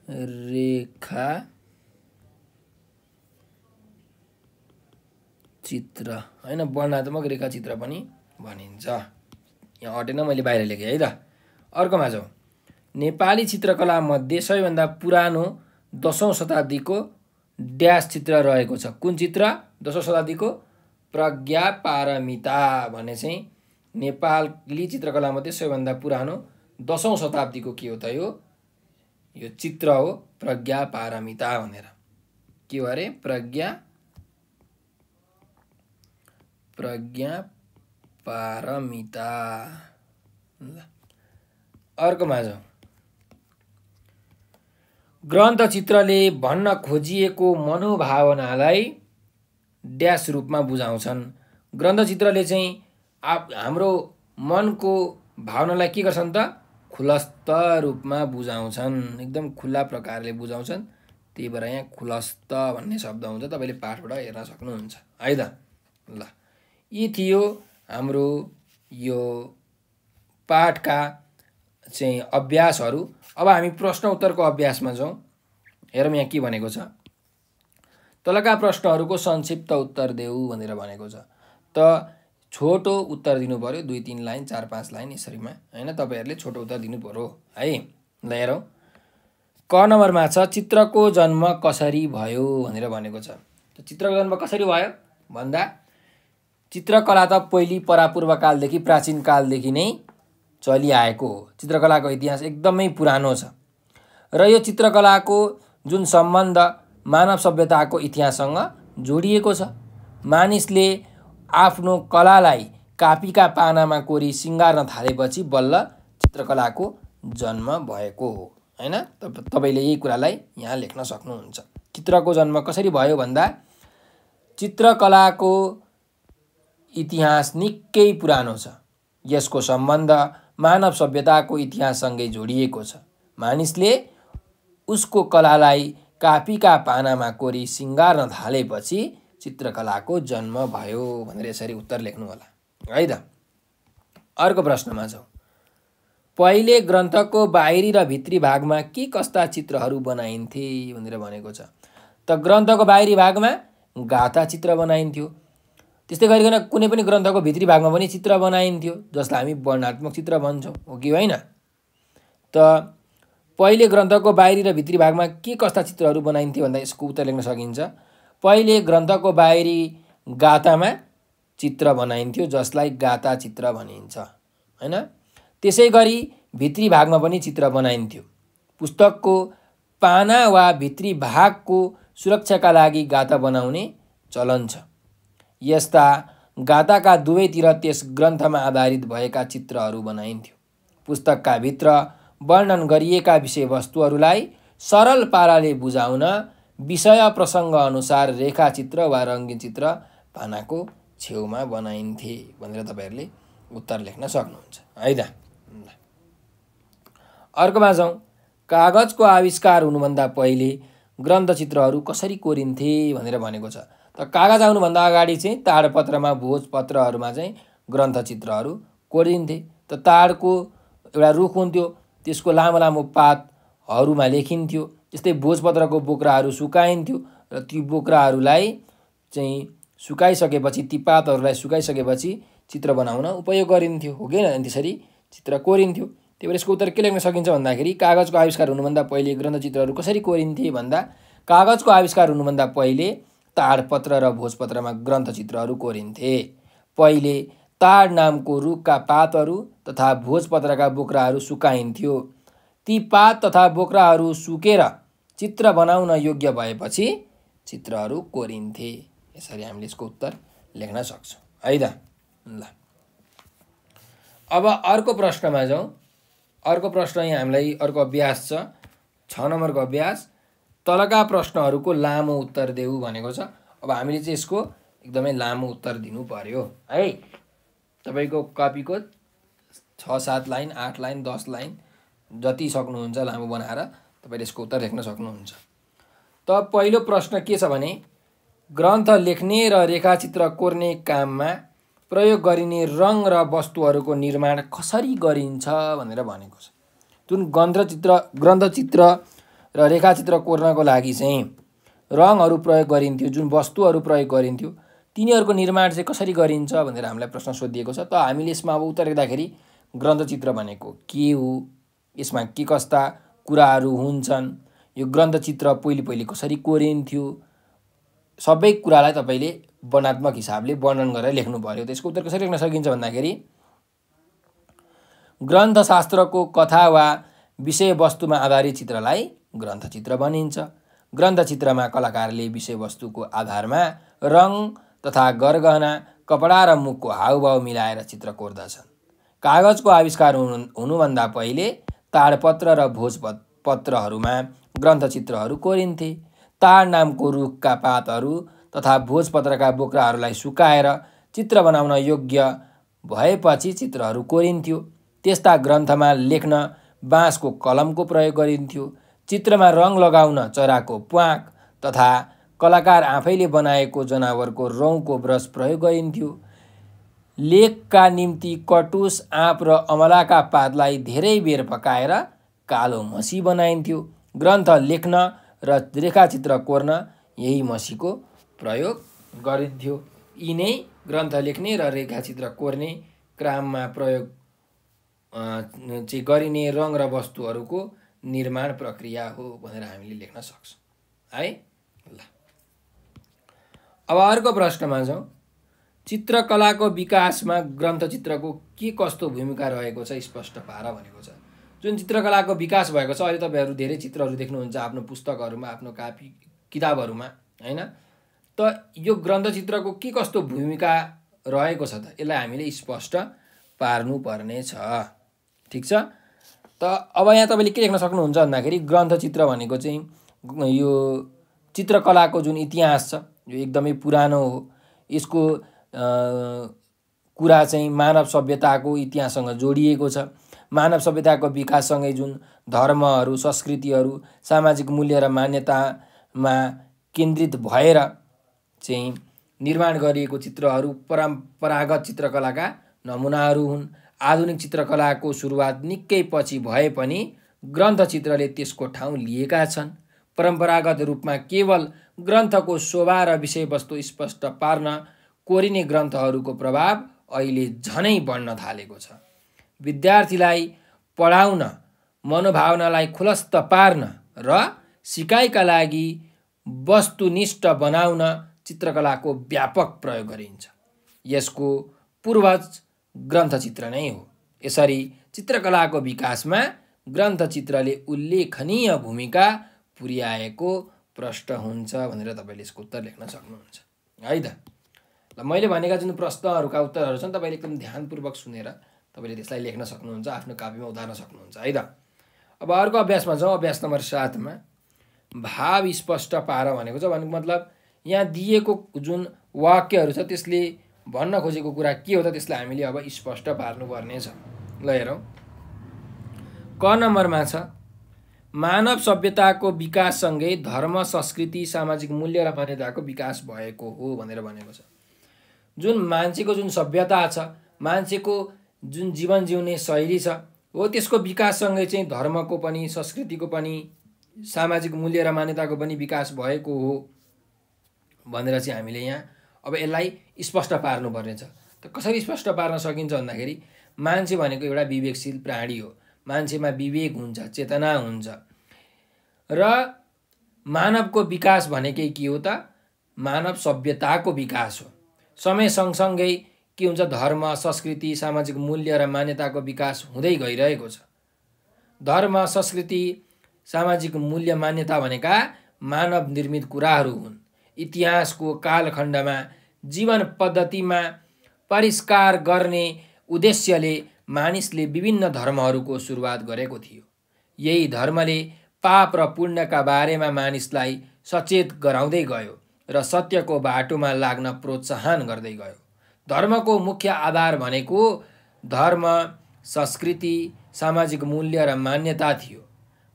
रेखा चित्र हैन, वर्णनात्मक रेखाचित्र पनि भनिन्छ। यहाँ अटेन, मैले बाहिर लेखेँ है त। अर्कोमा जाउँ। नेपाली चित्रकला मध्ये सबैभन्दा पुरानो 10औं शताब्दीको ड्यास चित्र रहेको छ। कुन चित्र? 10औं शताब्दीको प्रज्ञापारमिता भन्ने चाहिँ नेपाली चित्रकला मध्ये सबैभन्दा पुरानो 10औं शताब्दीको के हो त यो चित्र हो प्रज्ञापारमिता भनेर। के हो अरे? प्रज्ञापारमिता। अर्कोमा जाउँ। ग्रन्थचित्रले भन्न खोजिएको मनोभावनालाई ड्यास रूपमा बुझाउँछन्। ग्रन्थचित्रले चाहिँ हाम्रो मनको भावनालाई के गर्छन् त? खुलस्त रूपमा बुझाउँछन्, एकदम खुला प्रकारले बुझाउँछन्। त्यही भएर यहाँ खुलस्त भन्ने शब्द हुन्छ, तपाईँले पाठबाट हेर्न सक्नुहुन्छ है त। ल, यी थियो हाम्रो यो पाठका चाहिँ अभ्यासहरू। अब हामी प्रश्न उत्तरको अभ्यासमा जाउँ। हेरौँ यहाँ के भनेको छ। तलका प्रश्नहरूको संक्षिप्त उत्तर देऊ भनेर भनेको छ। त छोटो उत्तर दिनु पर्यो, 2-3 लाइन 4-5 लाइन यसरीमा हैन। तपाईहरुले छोटो उत्तर दिनु पर्यो है। ल हेरौँ। क नम्बरमा छ चित्रको जन्म कसरी भयो भनेर भनेको छ। त चित्रको जन्म कसरी भयो भन्दा चित्रकला त पहिली परापूर्व कालदेखि प्राचीन कालदेखि नै चलिआएको हो। चित्रकलाको इतिहास एकदमै पुरानो छ र यो चित्रकलाको जुन सम्बन्ध मानव सभ्यताको इतिहाससँग जोडिएको छ। मानिसले आफ्नो कलालाई कापीका पानामा कोरी सिंगार्न थालेपछि बल्ल चित्रकलाको जन्म भएको हो हैन। तपाईले यही कुरालाई यहाँ लेख्न सक्नुहुन्छ। चित्रको जन्म कसरी भयो भन्दा चित्रकलाको इतिहास निकै पुरानो छ। यसको सम्बन्ध मानव सभ्यताको इतिहाससँगै जोडिएको छ। मानिसले उसको कलालाई कापीका पानामा कोरी सिंगार्न थालेपछि चित्रकलाको जन्म भयो भनेर यसरी उत्तर लेख्नु होला है त। अर्को प्रश्नमा जाउँ। पहिले ग्रन्थको बाहिरी र भित्री भागमा के कस्ता चित्रहरू बनाइन्थे भनेर भनेको छ। त ग्रन्थको बाहिरी भागमा गाथा चित्र बनाइन्थ्यो। त्यस्तै गरिकन कुनै पनि ग्रन्थको भित्री भागमा पनि चित्र बनाइन्थ्यो, जसलाई हामी वर्णनात्मक चित्र भन्छौँ, हो कि होइन। त पहिले ग्रन्थको बाहिरी र भित्री भागमा के कस्ता चित्रहरू बनाइन्थे भन्दा यसको उत्तर लेख्न सकिन्छ। पहिले ग्रन्थको बाहिरी गाथामा चित्र बनाइन्थ्यो, जसलाई गाथा चित्र भनिन्छ हैन। त्यसै गरी भित्री भागमा पनि चित्र बनाइन्थ्यो। पुस्तकको पाना वा भित्री भागको सुरक्षाका लागि गाथा बनाउने चलन छ। यस्ता गाथाका दुवैतिर त्यस ग्रन्थमा आधारित भएका चित्रहरू बनाइन्थ्यो। पुस्तकका भित्र वर्णन गरिएका विषयवस्तुहरूलाई सरल पाराले बुझाउन विषय प्रसङ्ग अनुसार रेखाचित्र वा रङ्गीन चित्र पानाको छेउमा बनाइन्थे भनेर तपाईहरुले उत्तर लेख्न सक्नुहुन्छ है त। अर्कोमा जाउँ। कागजको आविष्कार हुनुभन्दा पहिले ग्रन्थचित्रहरू कसरी कोरिन्थे भनेर भनेको छ। त कागज आउनुभन्दा अगाडि चाहिँ ताडपत्रमा भोजपत्रहरूमा चाहिँ ग्रन्थचित्रहरू कोरिन्थे। त ताडको एउटा रुख हुन्थ्यो, त्यसको लामो लामो पातहरूमा लेखिन्थ्यो। त्यस्तै भोजपत्रको बोक्राहरू सुकाइन्थ्यो र ती बोक्राहरूलाई चाहिँ सुकाइसकेपछि, ती पातहरूलाई सुकाइसकेपछि चित्र बनाउन उपयोग गरिन्थ्यो, हो कि होइन? त्यसरी चित्र कोरिन्थ्यो। त्यही भएर यसको उत्तर के लेख्न सकिन्छ भन्दाखेरि कागजको आविष्कार हुनुभन्दा पहिले ग्रन्थचित्रहरू कसरी कोरिन्थे भन्दा कागजको आविष्कार हुनुभन्दा पहिले ताडपत्र र भोजपत्रमा ग्रन्थचित्रहरू कोरिन्थे। पहिले ताड नामको रुखका पातहरू तथा भोजपत्रका बोक्राहरू सुकाइन्थ्यो। ती पात तथा बोक्राहरू सुकेर चित्र बनाउन योग्य भएपछि चित्रहरू कोरिन्थे। यसरी हामीले यसको उत्तर लेख्न सक्छौँ है त। ल अब अर्को प्रश्नमा जाउँ। अर्को प्रश्न यहाँ हामीलाई अर्को अभ्यास छ, 6 नम्बरको अभ्यास। तलका प्रश्नहरूको लामो उत्तर देऊ भनेको छ। अब हामीले चाहिँ यसको एकदमै लामो उत्तर दिनु पर्यो है। तपाईँको कपीको 6-7 लाइन, 8 लाइन, 10 लाइन जति सक्नुहुन्छ लामो बनाएर तपाईँले यसको उत्तर लेख्न सक्नुहुन्छ। त पहिलो प्रश्न के छ भने ग्रन्थ लेख्ने र रेखाचित्र कोर्ने काममा प्रयोग गरिने रङ र वस्तुहरूको निर्माण कसरी गरिन्छ भनेर भनेको छ। जुन ग्रन्थचित्र र रेखाचित्र कोर्नको लागि चाहिँ रङहरू प्रयोग गरिन्थ्यो, जुन वस्तुहरू प्रयोग गरिन्थ्यो, तिनीहरूको निर्माण चाहिँ कसरी गरिन्छ भनेर हामीलाई प्रश्न सोधिएको छ। त हामीले यसमा अब उत्तर लेख्दाखेरि ग्रन्थचित्र भनेको के हो, यसमा के कस्ता कुराहरू हुन्छन्, यो ग्रन्थचित्र पहिले कसरी कोरिन्थ्यो, सबै कुरालाई तपाईँले वर्णनात्मक हिसाबले वर्णन गरेर लेख्नु पर्यो। त्यसको उत्तर कसरी लेख्न सकिन्छ भन्दाखेरि ग्रन्थशास्त्रको कथा वा विषयवस्तुमा आधारित चित्रलाई ग्रन्थचित्र भनिन्छ। ग्रन्थचित्रमा कलाकारले विषयवस्तुको आधारमा रङ तथा गरगहना, कपडा र मुखको हावभाव मिलाएर चित्र कोर्दछन्। कागजको आविष्कार हुनुभन्दा पहिले ताडपत्र र भोजपत्रहरूमा ग्रन्थचित्रहरू कोरिन्थे। ताड नामको रुखका पातहरू तथा भोजपत्रका बोक्राहरूलाई सुकाएर चित्र बनाउन योग्य भएपछि चित्रहरू कोरिन्थ्यो। त्यस्ता ग्रन्थमा लेख्न बाँसको कलमको प्रयोग गरिन्थ्यो। चित्रमा रङ लगाउन चराको प्वाँख तथा कलाकार आफैले बनाएको जनावरको रौँको ब्रस प्रयोग गरिन्थ्यो। लेखका निम्ति कटुस, आँप र अमलाका पातलाई धेरै बेर पकाएर कालो मसी बनाइन्थ्यो। ग्रन्थ लेख्न र रेखाचित्र कोर्न यही मसीको प्रयोग गरिन्थ्यो। यी नै ग्रन्थ लेख्ने र रेखाचित्र कोर्ने क्रममा प्रयोग चाहिँ गरिने रङ र वस्तुहरूको निर्माण प्रक्रिया हो भनेर हामीले लेख्न सक्छौँ है। ल अब अर्को प्रश्नमा जाउँ। चित्रकलाको विकासमा ग्रन्थचित्रको के कस्तो भूमिका रहेको छ स्पष्ट पार भनेको छ। जुन चित्रकलाको विकास भएको छ, अहिले तपाईँहरू धेरै चित्रहरू देख्नुहुन्छ आफ्नो पुस्तकहरूमा, आफ्नो कापी किताबहरूमा होइन। त यो ग्रन्थचित्रको के कस्तो भूमिका रहेको छ त यसलाई हामीले स्पष्ट पार्नुपर्ने छ। ठिक छ। त अब यहाँ तपाईँले के लेख्न सक्नुहुन्छ भन्दाखेरि ग्रन्थचित्र भनेको चाहिँ यो चित्रकलाको जुन इतिहास छ यो एकदमै पुरानो हो। यसको कुरा चाहिँ मानव सभ्यताको इतिहाससँग जोडिएको छ। मानव सभ्यताको विकाससँगै जुन धर्महरू, संस्कृतिहरू, सामाजिक मूल्य र मान्यतामा केन्द्रित भएर चाहिँ निर्माण गरिएको चित्रहरू परम्परागत चित्रकलाका नमुनाहरू हुन्। आधुनिक चित्रकलाको सुरुवात निकै पछि भए पनि ग्रन्थचित्रले त्यसको ठाउँ लिएका छन्। परम्परागत रूपमा केवल ग्रन्थको शोभा र विषयवस्तु स्पष्ट पार्न कोरिने ग्रन्थहरूको प्रभाव अहिले झनै बढ्न थालेको छ। विद्यार्थीलाई पढाउन, मनोभावनालाई खुलस्त पार्न र सिकाइका लागि वस्तुनिष्ठ बनाउन चित्रकलाको व्यापक प्रयोग गरिन्छ। यसको पूर्वज ग्रन्थचित्र नै हो। यसरी चित्रकलाको विकासमा ग्रन्थचित्रले उल्लेखनीय भूमिका पुर्याएको प्रश्न हुन्छ भनेर तपाईँले यसको उत्तर लेख्न सक्नुहुन्छ है त। ल मैले भनेका जुन प्रश्नहरूका उत्तरहरू छन् तपाईँले एकदम ध्यानपूर्वक सुनेर तपाईँले त्यसलाई लेख्न सक्नुहुन्छ, आफ्नो कापीमा उतार्न सक्नुहुन्छ है त। अब अर्को अभ्यासमा जाउँ। अभ्यास नम्बर 7 मा भाव स्पष्ट पार भनेको छ। भनेको मतलब यहाँ दिएको जुन वाक्यहरू छ त्यसले भन्न खोजेको कुरा के हो त त्यसलाई हामीले अब स्पष्ट पार्नुपर्ने छ। ल हेरौँ। क नम्बरमा छ मानव सभ्यताको विकाससँगै धर्म, संस्कृति, सामाजिक मूल्य र मान्यताको विकास भएको हो भनेर भनेको छ। जुन मान्छेको जुन सभ्यता छ, मान्छेको जुन जीवन जिउने शैली छ, हो त्यसको विकाससँगै चाहिँ धर्मको पनि संस्कृतिको पनि सामाजिक मूल्य र मान्यताको पनि विकास भएको हो भनेर चाहिँ हामीले यहाँ अब यसलाई स्पष्ट पार्नुपर्ने छ। त कसरी स्पष्ट पार्न सकिन्छ भन्दाखेरि मान्छे भनेको एउटा विवेकशील प्राणी हो, मान्छेमा विवेक हुन्छ, चेतना हुन्छ र मानवको विकास भनेकै के हो त? मानव सभ्यताको विकास हो। समय सँगसँगै के हुन्छ? धर्म, संस्कृति, सामाजिक मूल्य र मान्यताको विकास हुँदै गइरहेको छ। धर्म, संस्कृति, सामाजिक मूल्य, मान्यता भनेका मानव निर्मित कुराहरू हुन्। इतिहासको कालखण्डमा जीवन पद्धतिमा परिष्कार गर्ने उद्देश्यले मानिसले विभिन्न धर्महरूको सुरुवात गरेको थियो। यही धर्मले पाप र पुण्यका बारेमा मानिसलाई सचेत गराउँदै गयो र सत्यको बाटोमा लाग्न प्रोत्साहन गर्दै गयो। धर्मको मुख्य आधार भनेको धर्म, संस्कृति, सामाजिक मूल्य र मान्यता थियो।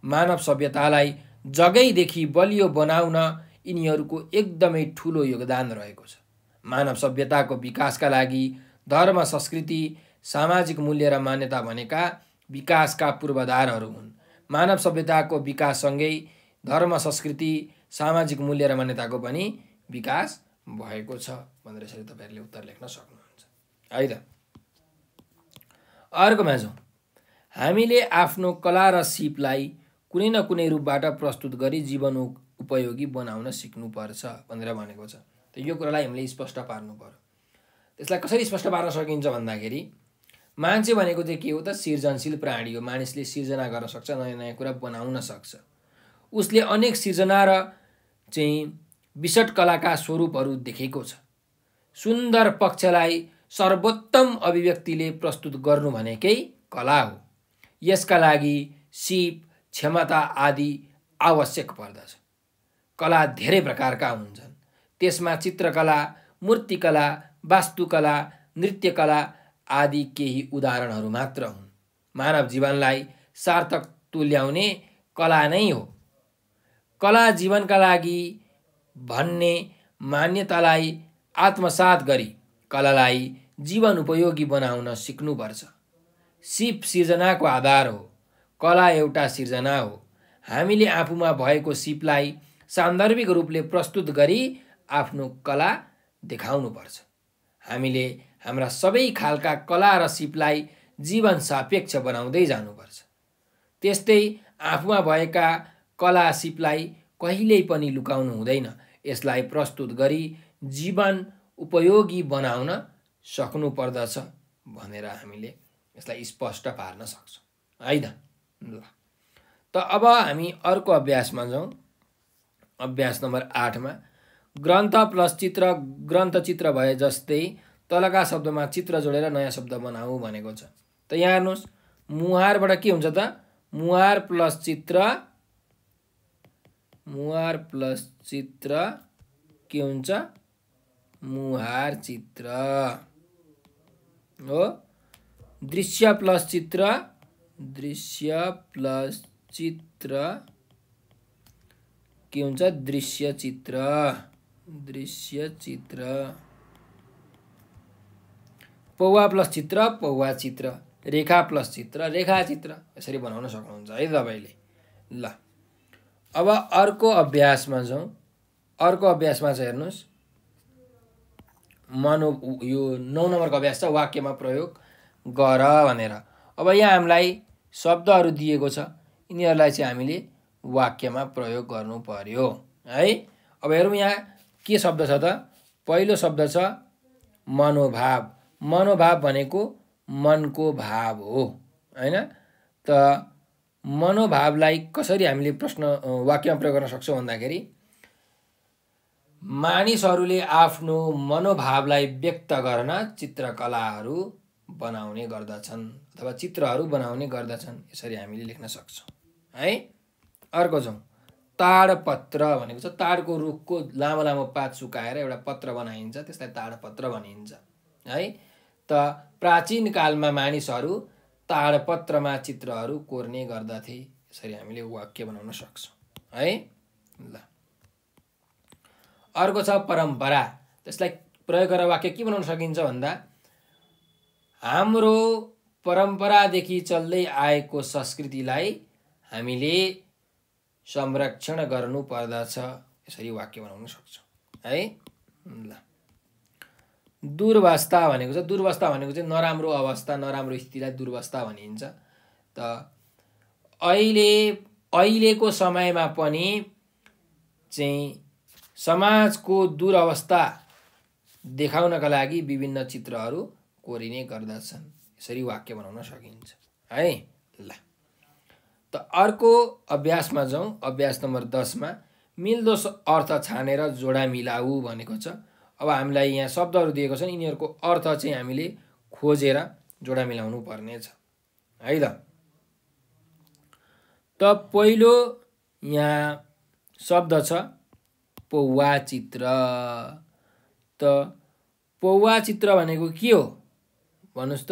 मानव सभ्यतालाई जगैदेखि बलियो बनाउन यिनीहरूको एकदमै ठुलो योगदान रहेको छ। मानव सभ्यताको विकासका लागि धर्म, संस्कृति, सामाजिक मूल्य र मान्यता भनेका विकासका पूर्वाधारहरू हुन्। मानव सभ्यताको विकाससँगै धर्म, संस्कृति, सामाजिक मूल्य र मान्यताको पनि विकास भएको छ भनेर यसरी तपाईँहरूले उत्तर लेख्न सक्नुहुन्छ है त। अर्कोमा जाउँ। हामीले आफ्नो कला र सिपलाई कुनै न कुनै रूपबाट प्रस्तुत गरी जीवन उपयोगी बनाउन सिक्नुपर्छ भनेर भनेको छ। त यो कुरालाई हामीले स्पष्ट पार्नु पर्यो। त्यसलाई कसरी स्पष्ट पार्न सकिन्छ भन्दाखेरि मान्छे भनेको चाहिँ के हो त? सृजनशील प्राणी हो। मानिसले सिर्जना गर्न सक्छ, नयाँ नयाँ कुरा बनाउन सक्छ। उसले अनेक सिर्जना र चाहिँ विशट कलाका स्वरूपहरू देखेको छ। सुन्दर पक्षलाई सर्वोत्तम अभिव्यक्तिले प्रस्तुत गर्नु भनेकै कला हो। यसका लागि सिप, क्षमता आदि आवश्यक पर्दछ। कला धेरै प्रकारका हुन्छन्। त्यसमा चित्रकला, मूर्तिकला, वास्तुकला, नृत्यकला आदि केही उदाहरणहरू मात्र हुन्। मानव जीवनलाई सार्थक तुल्याउने कला नै हो। कला जीवनका लागि भन्ने मान्यतालाई आत्मसात गरी कलालाई जीवन उपयोगी बनाउन सिक्नुपर्छ। सिप सिर्जनाको आधार हो। कला एउटा सिर्जना हो। हामीले आफूमा भएको सिपलाई सान्दर्भिक रूपले प्रस्तुत गरी आफ्नो कला देखाउनुपर्छ। हामीले हाम्रा सबै खालका कला र सिपलाई जीवन सापेक्ष बनाउँदै जानुपर्छ। त्यस्तै आफूमा भएका कला सिपलाई कहिल्यै पनि लुकाउनु हुँदैन। यसलाई प्रस्तुत गरी जीवन उपयोगी बनाउन सक्नुपर्दछ भनेर हामीले यसलाई स्पष्ट पार्न सक्छौँ है त। ल त अब हामी अर्को अभ्यासमा जाउँ। अभ्यास नम्बर 8मा ग्रन्थ प्लस चित्र, ग्रन्थ चित्र भए जस्तै तलका शब्दमा चित्र जोडेर नयाँ शब्द बनाऊ भनेको छ। त यहाँ हेर्नुहोस्, मुहारबाट के हुन्छ त? मुहार प्लस चित्र, मुहार प्लस चित्र के हुन्छ? मुहार चित्र हो। दृश्य प्लस चित्र, दृश्य प्लस चित्र के हुन्छ? दृश्य चित्र, दृश्य चित्र। पौवा प्लस चित्र, पौवा चित्र। रेखा प्लस चित्र, रेखा चित्र। यसरी बनाउन सक्नुहुन्छ है तपाईँले। ल अब अर्को अभ्यासमा जाउँ। अर्को अभ्यासमा चाहिँ हेर्नुहोस्, यो 9 नम्बरको अभ्यास छ वाक्यमा प्रयोग गर भनेर। अब यहाँ हामीलाई शब्दहरू दिएको छ, यिनीहरूलाई चाहिँ हामीले वाक्यमा प्रयोग गर्नु पर्यो है। अब हेरौँ यहाँ के शब्द छ त? पहिलो शब्द छ मनोभाव। मनोभाव भनेको मनको भाव हो हैन। त मनोभावलाई कसरी हामीले वाक्यमा प्रयोग गर्न सक्छौँ भन्दाखेरि मानिसहरूले आफ्नो मनोभावलाई व्यक्त गर्न चित्रकलाहरू बनाउने गर्दछन् अथवा चित्रहरू बनाउने गर्दछन्। यसरी हामीले लेख्न सक्छौँ है। अर्को जाउँ। ताडपत्र भनेको छ ताडको रुखको लामो लामो पात सुकाएर एउटा पत्र बनाइन्छ, त्यसलाई ताडपत्र भनिन्छ है। त प्राचीन कालमा मानिसहरू ताडपत्रमा चित्रहरू कोर्ने गर्दथे। यसरी हामीले वाक्य बनाउन सक्छौँ है। ल अर्को छ परम्परा। त्यसलाई प्रयोग गरेर वाक्य के बनाउन सकिन्छ भन्दा हाम्रो परम्परादेखि चल्दै आएको संस्कृतिलाई हामीले संरक्षण गर्नु पर्दछ। यसरी वाक्य बनाउन सक्छौँ है। ल दुर्वस्था भनेको छ, दुर्वस्था भनेको चाहिँ नराम्रो अवस्था, नराम्रो स्थितिलाई दुर्वस्था भनिन्छ। त अहिलेको समयमा पनि चाहिँ समाजको दुरवस्था देखाउनका लागि विभिन्न चित्रहरू कोरिने गर्दछन्। यसरी वाक्य बनाउन सकिन्छ है। ल त अर्को अभ्यासमा जाउँ। अभ्यास नम्बर 10 मा मिल्दो अर्थ छानेर जोडा मिलाऊ भनेको छ। अब हामीलाई यहाँ शब्दहरू दिएको छन्, यिनीहरूको अर्थ चाहिँ हामीले खोजेर जोडा मिलाउनु पर्ने छ है। त पहिलो यहाँ शब्द छ पौवा चित्र। त पौवा चित्र भनेको के हो भन्नुस्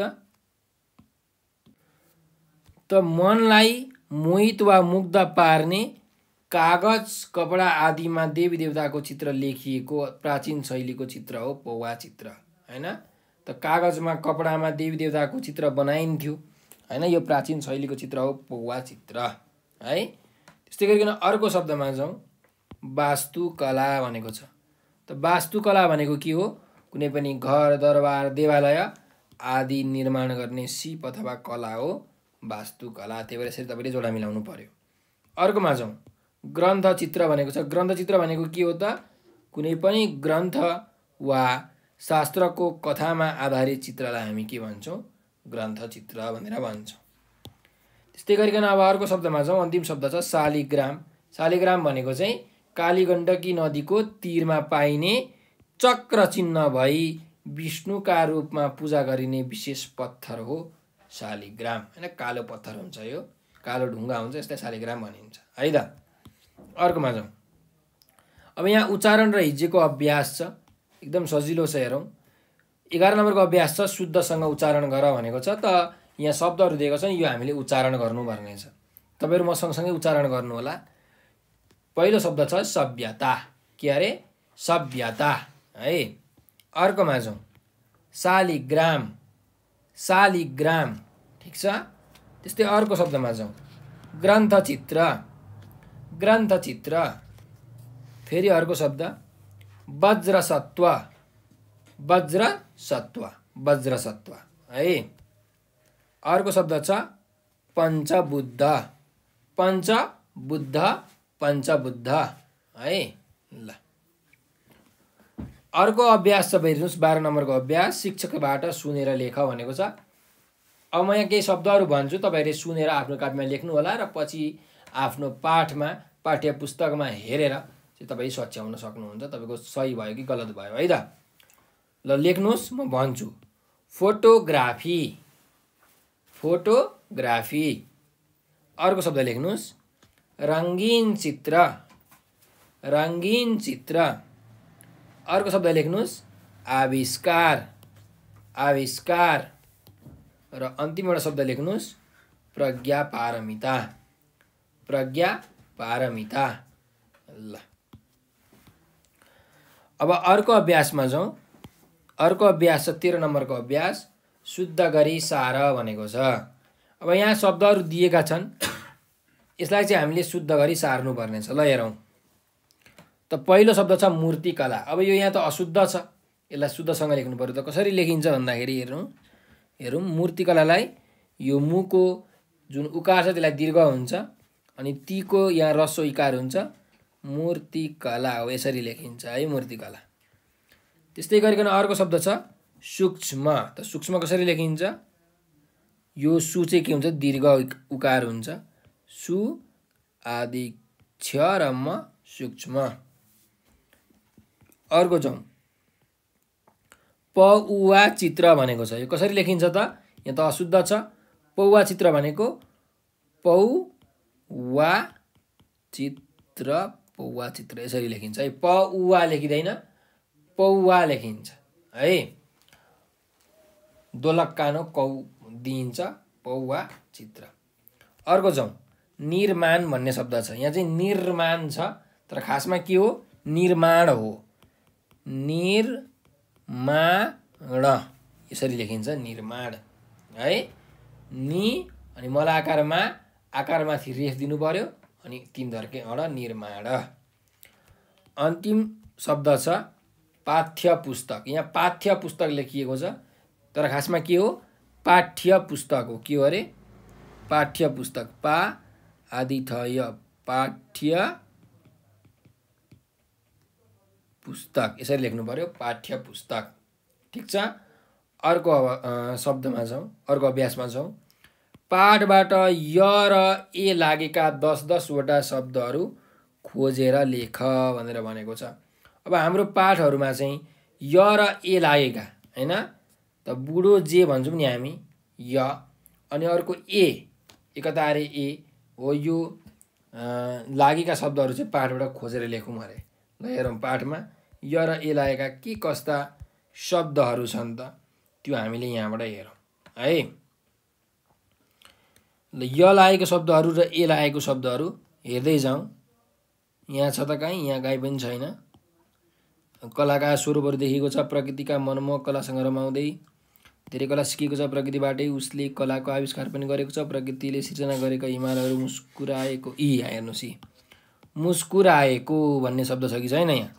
त मनलाई मोहित वा मुग्ध पार्ने कागज, कपडा आदिमा देवी देवताको चित्र लेखिएको प्राचीन शैलीको चित्र हो पौवा चित्र हैन। त कागजमा, कपडामा देवी देवताको चित्र बनाइन्थ्यो हैन। यो प्राचीन शैलीको चित्र हो पौवा चित्र है। त्यस्तै गरिकन अर्को शब्दमा जाउँ। वास्तुकला भनेको छ। त वास्तुकला भनेको के हो? कुनै पनि घर, दरबार, देवालय आदि निर्माण गर्ने सिप अथवा कला हो वास्तुकला। त्यही भएर यसरी तपाईँले जोडा मिलाउनु पर्यो। अर्कोमा जाउँ। ग्रन्थ चित्र भनेको छ। ग्रन्थ चित्र भनेको के हो त? कुनै पनि ग्रन्थ वा शास्त्रको कथामा आधारित चित्रलाई हामी के भन्छौँ? ग्रन्थ चित्र भनेर भन्छौँ। त्यस्तै गरिकन अब अर्को शब्दमा जाउँ। अन्तिम शब्द छ शालिग्राम। शालिग्राम भनेको चाहिँ कालीगण्डकी नदीको तीरमा पाइने चक्र चिन्ह भई विष्णुका रूपमा पूजा गरिने विशेष पत्थर हो शालिग्राम हैन। कालो पत्थर हुन्छ, यो कालो ढुङ्गा हुन्छ, यसलाई शालिग्राम भनिन्छ है त। अर्कोमा जाउँ। अब यहाँ उच्चारण र हिज्जेको अभ्यास छ, एकदम सजिलो छ हेरौँ। 11 नम्बरको अभ्यास छ शुद्धसँग उच्चारण गर भनेको छ। त यहाँ शब्दहरू दिएको छन्, यो हामीले उच्चारण गर्नुपर्ने छ। तपाईँहरू म सँगसँगै उच्चारण गर्नु होला। पहिलो शब्द छ सभ्यता। के अरे? सभ्यता है। अर्कोमा जाउँ। शालिग्राम। शालिग्राम ठिक छ। त्यस्तै अर्को शब्दमा जाउँ। ग्रन्थचित्र। ग्रन्थचित्र। फेरि अर्को शब्द वज्रसत्व। वज्रसत्व। वज्रसत्व है। अर्को शब्द छ पञ्चबुद्ध। पञ्चबुद्ध। पञ्चबुद्ध है। ल अर्को अभ्यास छ हेर्नुहोस्। 12 नम्बरको अभ्यास शिक्षकबाट सुनेर लेख भनेको छ। अब म यहाँ केही शब्दहरू भन्छु, तपाईँहरूले सुनेर आफ्नो कापीमा लेख्नु होला र पछि आफ्नो पाठमा, पाठ्य पुस्तकमा हेरेर चाहिँ तपाईँ सच्याउन सक्नुहुन्छ तपाईँको सही भयो कि गलत भयो है त। ल लेख्नुहोस्, म भन्छु। फोटोग्राफी। फोटोग्राफी। अर्को शब्द लेख्नुहोस् रङ्गीन चित्र। रङ्गीन चित्र। अर्को शब्द लेख्नुहोस् आविष्कार। आविष्कार। र अन्तिम एउटा शब्द लेख्नुहोस् प्रज्ञापारमिता। प्रज्ञापारमिता। ल अब अर्को अभ्यासमा जाउँ। अर्को अभ्यास छ 13 नम्बरको अभ्यास शुद्ध गरी सार भनेको छ। अब यहाँ शब्दहरू दिएका छन्, यसलाई चाहिँ हामीले शुद्ध गरी सार्नु पर्ने छ। ल हेरौँ। त पहिलो शब्द छ मूर्तिकला। अब यो यहाँ त अशुद्ध छ, यसलाई शुद्धसँग लेख्नु पर्यो। त कसरी लेखिन्छ भन्दाखेरि हेरौँ। मूर्तिकलालाई यो मुको जुन उकार छ त्यसलाई दीर्घ हुन्छ, अनि तीको यहाँ रस्व इकार हुन्छ। मूर्तिकला हो, यसरी लेखिन्छ है मूर्तिकला। त्यस्तै गरिकन अर्को शब्द छ सूक्ष्म। त सूक्ष्म कसरी लेखिन्छ? यो सु चाहिँ के हुन्छ? दीर्घ उकार हुन्छ। सु आदि क्ष र म सूक्ष्म। अर्को जाउँ। पौवा चित्र भनेको छ। यो कसरी लेखिन्छ त? यहाँ त अशुद्ध छ। पौवा चित्र भनेको पौवा चित्र। पौवा चित्र यसरी लेखिन्छ है। पौवा लेखिँदैन, पौवा लेखिन्छ है। दोलक्कानो कौ दिइन्छ पौवा चित्र। अर्को जाउँ। निर्माण भन्ने शब्द छ। यहाँ चाहिँ निर्माण छ, तर खासमा के हो? निर्माण हो। निर्माण यसरी लेखिन्छ निर्माण है। नि अनि मलाकारमा आकारमाथि रेफ दिनु पर्यो अनि 3 धर्के अड निर्माण। अन्तिम शब्द छ पाठ्य पुस्तक। यहाँ पाठ्य पुस्तक लेखिएको छ तर खासमा के हो पाठ्य पुस्तक हो। के हो अरे पाठ्य पुस्तक। पा आदि थय पाठ्य पुस्तक यसरी लेख्नु पर्यो पाठ्य पुस्तक। ठीक छ। अर्को शब्दमा जाउँ, अर्को अभ्यासमा जाउँ। पाठबाट य र ए लागेका 10-10 वटा शब्दहरू खोजेर लेख भनेर भनेको छ। अब हाम्रो पाठहरूमा चाहिँ य र ए लागेका हैन त बुढो जे भन्छौँ नि हामी य अनि अर्को ए एकतारे ए हो। यो लागेका शब्दहरू चाहिँ पाठबाट खोजेर लेखौँ अरे। ल हेरौँ पाठमा य र ए लागेका के कस्ता शब्दहरू छन् त त्यो हामीले यहाँबाट हेरौँ है। ल य लागेको शब्दहरू र ए लागेको शब्दहरू हेर्दै जाउँ। यहाँ छ त कहीँ? यहाँ कहीँ पनि छैन। कलाका स्वरूपहरू देखिएको छ। प्रकृतिका मनमोहक कलासँग रमाउँदै धेरै कला सिकेको छ। प्रकृतिबाटै उसले कलाको आविष्कार पनि गरेको छ। प्रकृतिले सिर्जना गरेका हिमालहरू मुस्कुराएको यहाँ हेर्नुहोस् मुस्कुराएको भन्ने शब्द छ कि छैन? यहाँ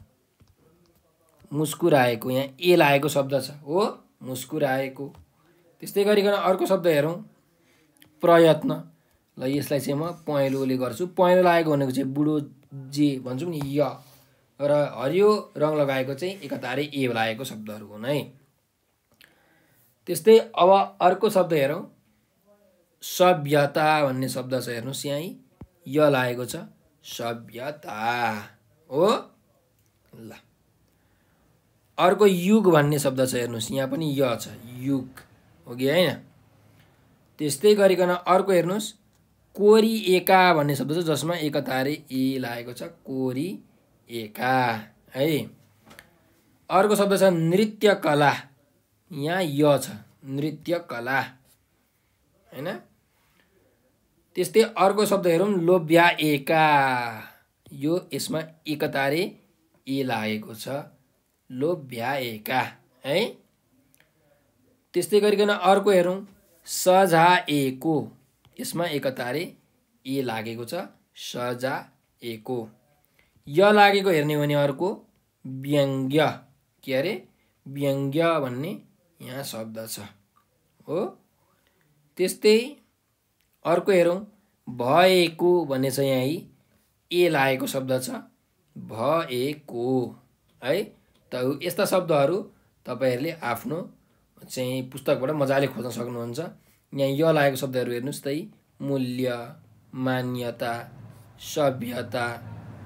मुस्कुराएको यहाँ ए लागेको शब्द छ हो मुस्कुराएको। त्यस्तै गरिकन अर्को शब्द हेरौँ प्रयत्न। ल यसलाई चाहिँ म पहेँलोले गर्छु। पहेँलो लागेको भनेको चाहिँ बुढो जे भन्छौँ नि य र हरियो रङ लगाएको चाहिँ एकतारे ए लागेको शब्दहरू हुन् है। त्यस्तै अब अर्को शब्द हेरौँ सभ्यता भन्ने शब्द छ। हेर्नुहोस् यहाँ य लागेको छ सभ्यता हो। ल अर्को युग भन्ने शब्द छ। हेर्नुहोस् यहाँ पनि य छ युग हो कि होइन? त्यस्तै गरिकन अर्को हेर्नुहोस् कोरिएका भन्ने शब्द छ जसमा एकतारे ए लागेको छ कोरिएका है। अर्को शब्द छ नृत्य कला। यहाँ य छ नृत्य कला हैन। त्यस्तै अर्को शब्द हेरौँ लोभ्याएका। यो यसमा एकतारे ए लागेको छ लोभ्याएका है। त्यस्तै गरिकन अर्को हेरौँ सजाएको। यसमा एकतारे ए लागेको छ सजाएको। य लागेको हेर्ने भने अर्को व्यङ्ग्य। के अरे व्यङ्ग्य भन्ने यहाँ शब्द छ हो। त्यस्तै अर्को हेरौँ भएको भन्ने छ। यहाँ ए लागेको शब्द छ भएको है। त यस्ता शब्दहरू तपाईहरूले आफ्नो चाहिँ पुस्तकबाट मजाले खोज्न सक्नुहुन्छ। यहाँ य लागेको शब्दहरू हेर्नुहोस् त मूल्य मान्यता सभ्यता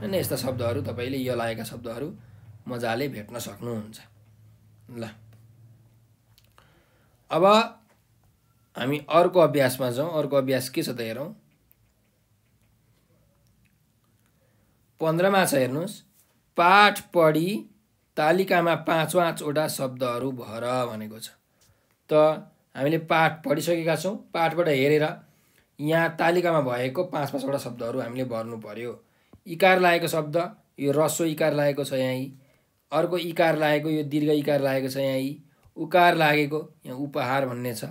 हैन। यस्ता शब्दहरू तपाईले य लागेका शब्दहरू मजाले भेट्न सक्नुहुन्छ। ल अब हामी अर्को अभ्यासमा जाउँ। अर्को अभ्यास के छ त हेरौँ। 15 मा छ हेर्नुहोस् पाठ पढी तालिकामा 5-5 वटा शब्दहरू भर भनेको छ। त हामीले पाठ पढिसकेका छौँ। पाठबाट हेरेर यहाँ तालिकामा भएको 5-5 वटा शब्दहरू हामीले भर्नु पर्यो। इकार लागेको शब्द यो ह्रस्व इकार लागेको छ यहाँ। अर्को इकार लागेको यो दीर्घ इकार लागेको छ यहाँ। उकार लागेको यहाँ उपहार भन्ने छ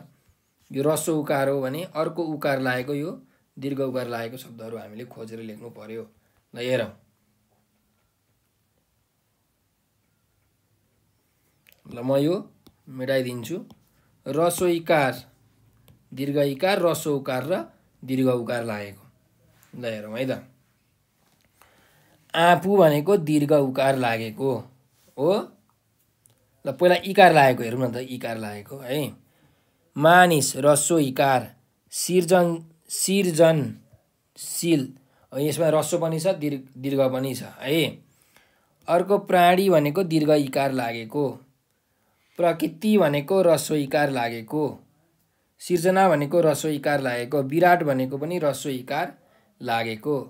यो ह्रस्व उकार हो भने अर्को उकार लागेको यो दीर्घ उकार लागेको शब्दहरू हामीले खोजेर लेख्नु पर्यो। ल हेरौँ। ल म यो मेटाइदिन्छु। ह्रस्व इकार दीर्घ इकार ह्रस्व उकार र दीर्घ उकार लागेको। ल हेरौँ है त। आफू भनेको दीर्घ उकार लागेको हो। ल पहिला इकार लागेको हेरौँ न त। इकार लागेको है मानिस ह्रस्व इकार सृजनशील यसमा ह्रस्व पनि छ दीर्घ पनि छ है। अर्को प्राणी भनेको दीर्घ इकार लागेको। प्रकृति भनेको ह्रस्व इकार लागेको। सिर्जना भनेको ह्रस्व इकार लागेको। विराट भनेको पनि ह्रस्व इकार लागेको।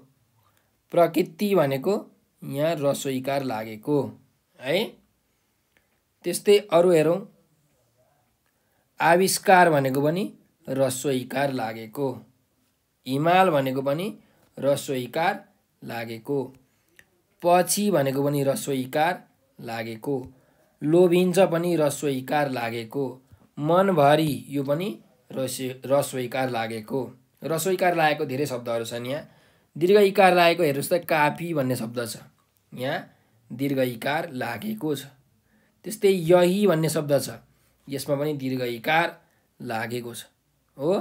प्रकृति भनेको यहाँ ह्रस्व इकार लागेको है। त्यस्तै अरु हेरौँ। आविष्कार भनेको पनि ह्रस्व इकार लागेको। हिमाल भनेको पनि ह्रस्व इकार लागेको। पछि भनेको पनि ह्रस्व इकार लागेको। लोभिन्छ पनि ह्रस्व इकार लागेको। मनभरि यो पनि ह्रस्व इकार लागेको। ह्रस्व इकार लागेको धेरै शब्दहरू छन् यहाँ। दीर्घ इकार लागेको हेर्नुहोस् त काफी भन्ने शब्द छ, यहाँ दीर्घ इकार लागेको छ। त्यस्तै यही भन्ने शब्द छ, यसमा पनि दीर्घ इकार लागेको छ हो।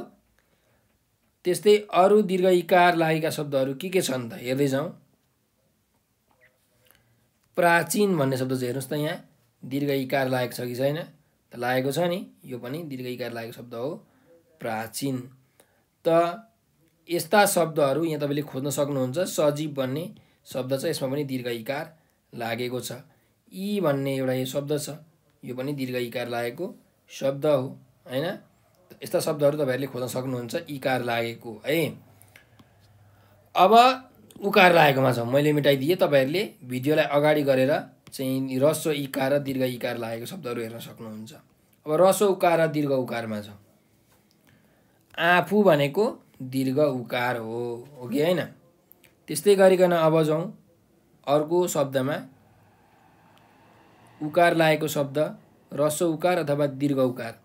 त्यस्तै अरू दीर्घ इकार लागेका शब्दहरू के छन् त हेर्दै जाउँ। प्राचीन भन्ने शब्द चाहिँ हेर्नुहोस् त यहाँ दीर्घ इकार लागेको छ कि छैन त, लागेको छ नि, यो पनि दीर्घ इकार लागेको शब्द हो प्राचीन। त यस्ता शब्दहरू यहाँ तपाईँले खोज्न सक्नुहुन्छ। सजीव भन्ने शब्द छ, यसमा पनि दीर्घ इकार लागेको छ। यी भन्ने एउटा यो शब्द छ, यो पनि दीर्घ इकार लागेको शब्द हो हैन। यस्ता शब्दहरू तपाईँहरूले खोज्न सक्नुहुन्छ इकार लागेको है। अब उकार लागेकोमा छ, मैले मेटाइदिएँ। तपाईँहरूले भिडियोलाई अगाडि गरेर चाहिँ ह्रस्व इकार र दीर्घ इकार लागेको शब्दहरू हेर्न सक्नुहुन्छ। अब ह्रस्व उकार र दीर्घ उकारमा छ। आफू भनेको दीर्घ उकार हो कि होइन। त्यस्तै गरिकन अब जाउँ अर्को शब्दमा। उकार लागेको शब्द ह्रस्व उकार अथवा दीर्घ उकार।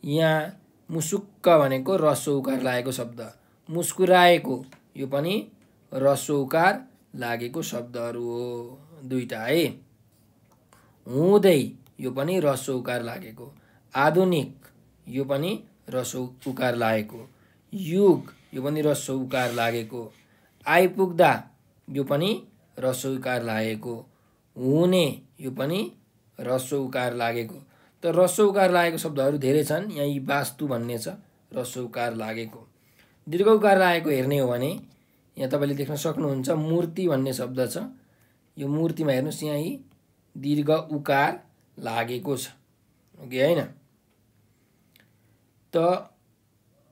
यहाँ मुसुक्क भनेको ह्रस्व उकार लागेको शब्द। मुस्कुराएको यो पनि ह्रस्व उकार लागेको शब्दहरू हो दुईटा है। हुँदै यो पनि ह्रस्व उकार लागेको। आधुनिक यो पनि ह्रस्व उकार लागेको। युग यो पनि ह्रस्व उकार लागेको। आइपुग्दा यो पनि ह्रस्व उकार लागेको। हुने यो पनि ह्रस्व उकार लागेको। त ह्रस्व उकार लागेको शब्दहरू धेरै छन्। यहाँ यी वास्तु भन्ने छ ह्रस्व उकार लागेको। दीर्घ उकार लागेको हेर्ने हो भने यहाँ तपाईँले देख्न सक्नुहुन्छ मूर्ति भन्ने शब्द छ। यो मूर्तिमा हेर्नुहोस् यहाँ यी दीर्घ उकार लागेको छ ओके हैन। त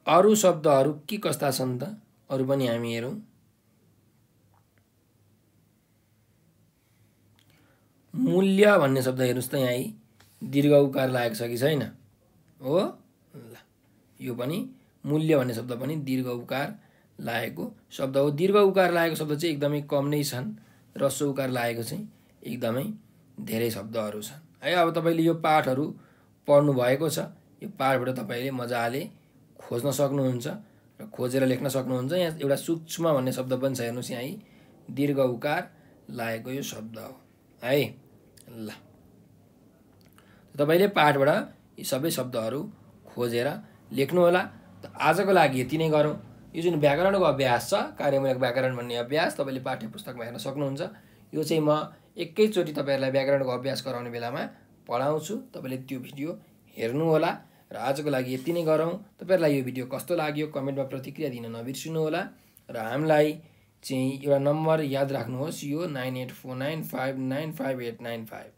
अरू शब्दहरू के कस्ता छन् त अरू पनि हामी हेरौँ। मूल्य भन्ने शब्द हेर्नुहोस् त यहाँ यी दीर्घ उकार लागेको छ कि छैन हो। ल यो पनि मूल्य भन्ने शब्द पनि दीर्घ उकार लागेको शब्द हो। दीर्घ उकार लागेको शब्द चाहिँ एकदमै कम नै छन्। ह्रस्व उकार लागेको चाहिँ एकदमै धेरै शब्दहरू छन् है। अब तपाईँले यो पाठहरू पढ्नु भएको छ, यो पाठबाट तपाईँले मजाले खोज्न सक्नुहुन्छ र खोजेर लेख्न सक्नुहुन्छ। यहाँ एउटा सूक्ष्म भन्ने शब्द पनि छ हेर्नुहोस् यहाँ दीर्घ उकार लागेको यो शब्द हो है। ल तपाईँले पाठबाट यी सबै शब्दहरू खोजेर लेख्नु होला। त आजको लागि यति नै गरौँ। यो जुन व्याकरणको अभ्यास छ, कार्यमूलक व्याकरण भन्ने अभ्यास तपाईँले पाठ्य पुस्तकमा हेर्न सक्नुहुन्छ। यो चाहिँ म एकैचोटि तपाईँहरूलाई व्याकरणको अभ्यास गराउने बेलामा पढाउँछु, तपाईँले त्यो भिडियो हेर्नु होला। र आजको लागि यति नै गरौँ। तपाईँहरूलाई यो भिडियो कस्तो लाग्यो कमेन्टमा प्रतिक्रिया दिन नबिर्सिनु होला। र हामीलाई चाहिँ एउटा नम्बर याद राख्नुहोस्, यो 9849595895।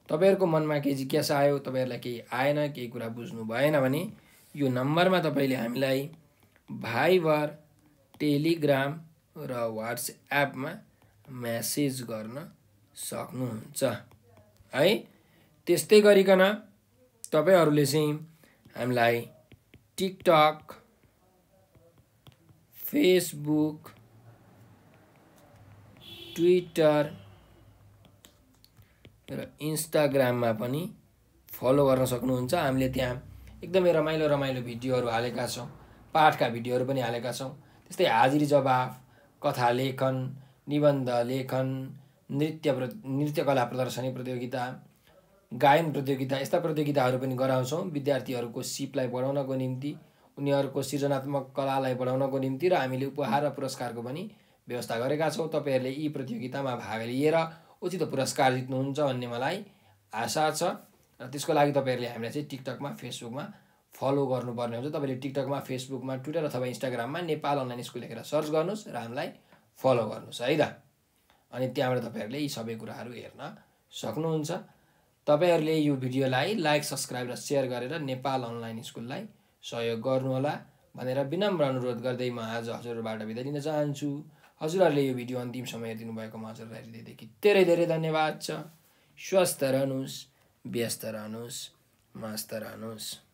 तपाईँहरूको मनमा केही जिज्ञासा आयो, तपाईँहरूलाई केही आएन, केही कुरा बुझ्नु भएन भने यो नम्बरमा तपाईँले हामीलाई भाइबर, टेलिग्राम र व्हाट्सएपमा मेसेज गर्न सक्नुहुन्छ है। त्यस्तै गरिकन तपाईँहरूले चाहिँ हामीलाई टिकटक, फेसबुक, ट्विटर र इन्स्टाग्राममा पनि फलो गर्न सक्नुहुन्छ। हामीले त्यहाँ एकदमै रमाइलो रमाइलो भिडियोहरू हालेका छौँ, पाठका भिडियोहरू पनि हालेका छौँ। त्यस्तै हाजिरी जवाफ, कथा लेखन, निबन्ध लेखन, नृत्यकला प्रदर्शनी प्रतियोगिता, गायन प्रतियोगिता, यस्ता प्रतियोगिताहरू पनि गराउँछौँ विद्यार्थीहरूको सिपलाई बढाउनको निम्ति, उनीहरूको सृजनात्मक कलालाई बढाउनको निम्ति। र हामीले उपहार र पुरस्कारको पनि व्यवस्था गरेका छौँ। तपाईँहरूले यी प्रतियोगितामा भाग लिएर उचित पुरस्कार जित्नुहुन्छ भन्ने मलाई आशा छ। र त्यसको लागि तपाईँहरूले हामीलाई चाहिँ टिकटकमा, फेसबुकमा फलो गर्नुपर्ने हुन्छ। तपाईँले टिकटकमा, फेसबुकमा, ट्विटर अथवा इन्स्टाग्राममा नेपाल अनलाइन स्कुल लेखेर सर्च गर्नुहोस् र हामीलाई फलो गर्नुहोस् है त। अनि त्यहाँबाट तपाईँहरूले यी सबै कुराहरू हेर्न सक्नुहुन्छ। तपाईँहरूले यो भिडियोलाई लाइक, सब्सक्राइब र सेयर गरेर नेपाल अनलाइन स्कुललाई सहयोग गर्नुहोला भनेर विनम्र अनुरोध गर्दै म आज हजुरहरूबाट बिदा दिन चाहन्छु। हजुरहरूले यो भिडियो अन्तिमसम्म हेरिदिनु भएकोमा हजुरलाई हृदयदेखि धेरै धेरै धन्यवाद छ। स्वस्थ रहनुहोस्, व्यस्त रहनुहोस्, मस्त रहनुहोस्।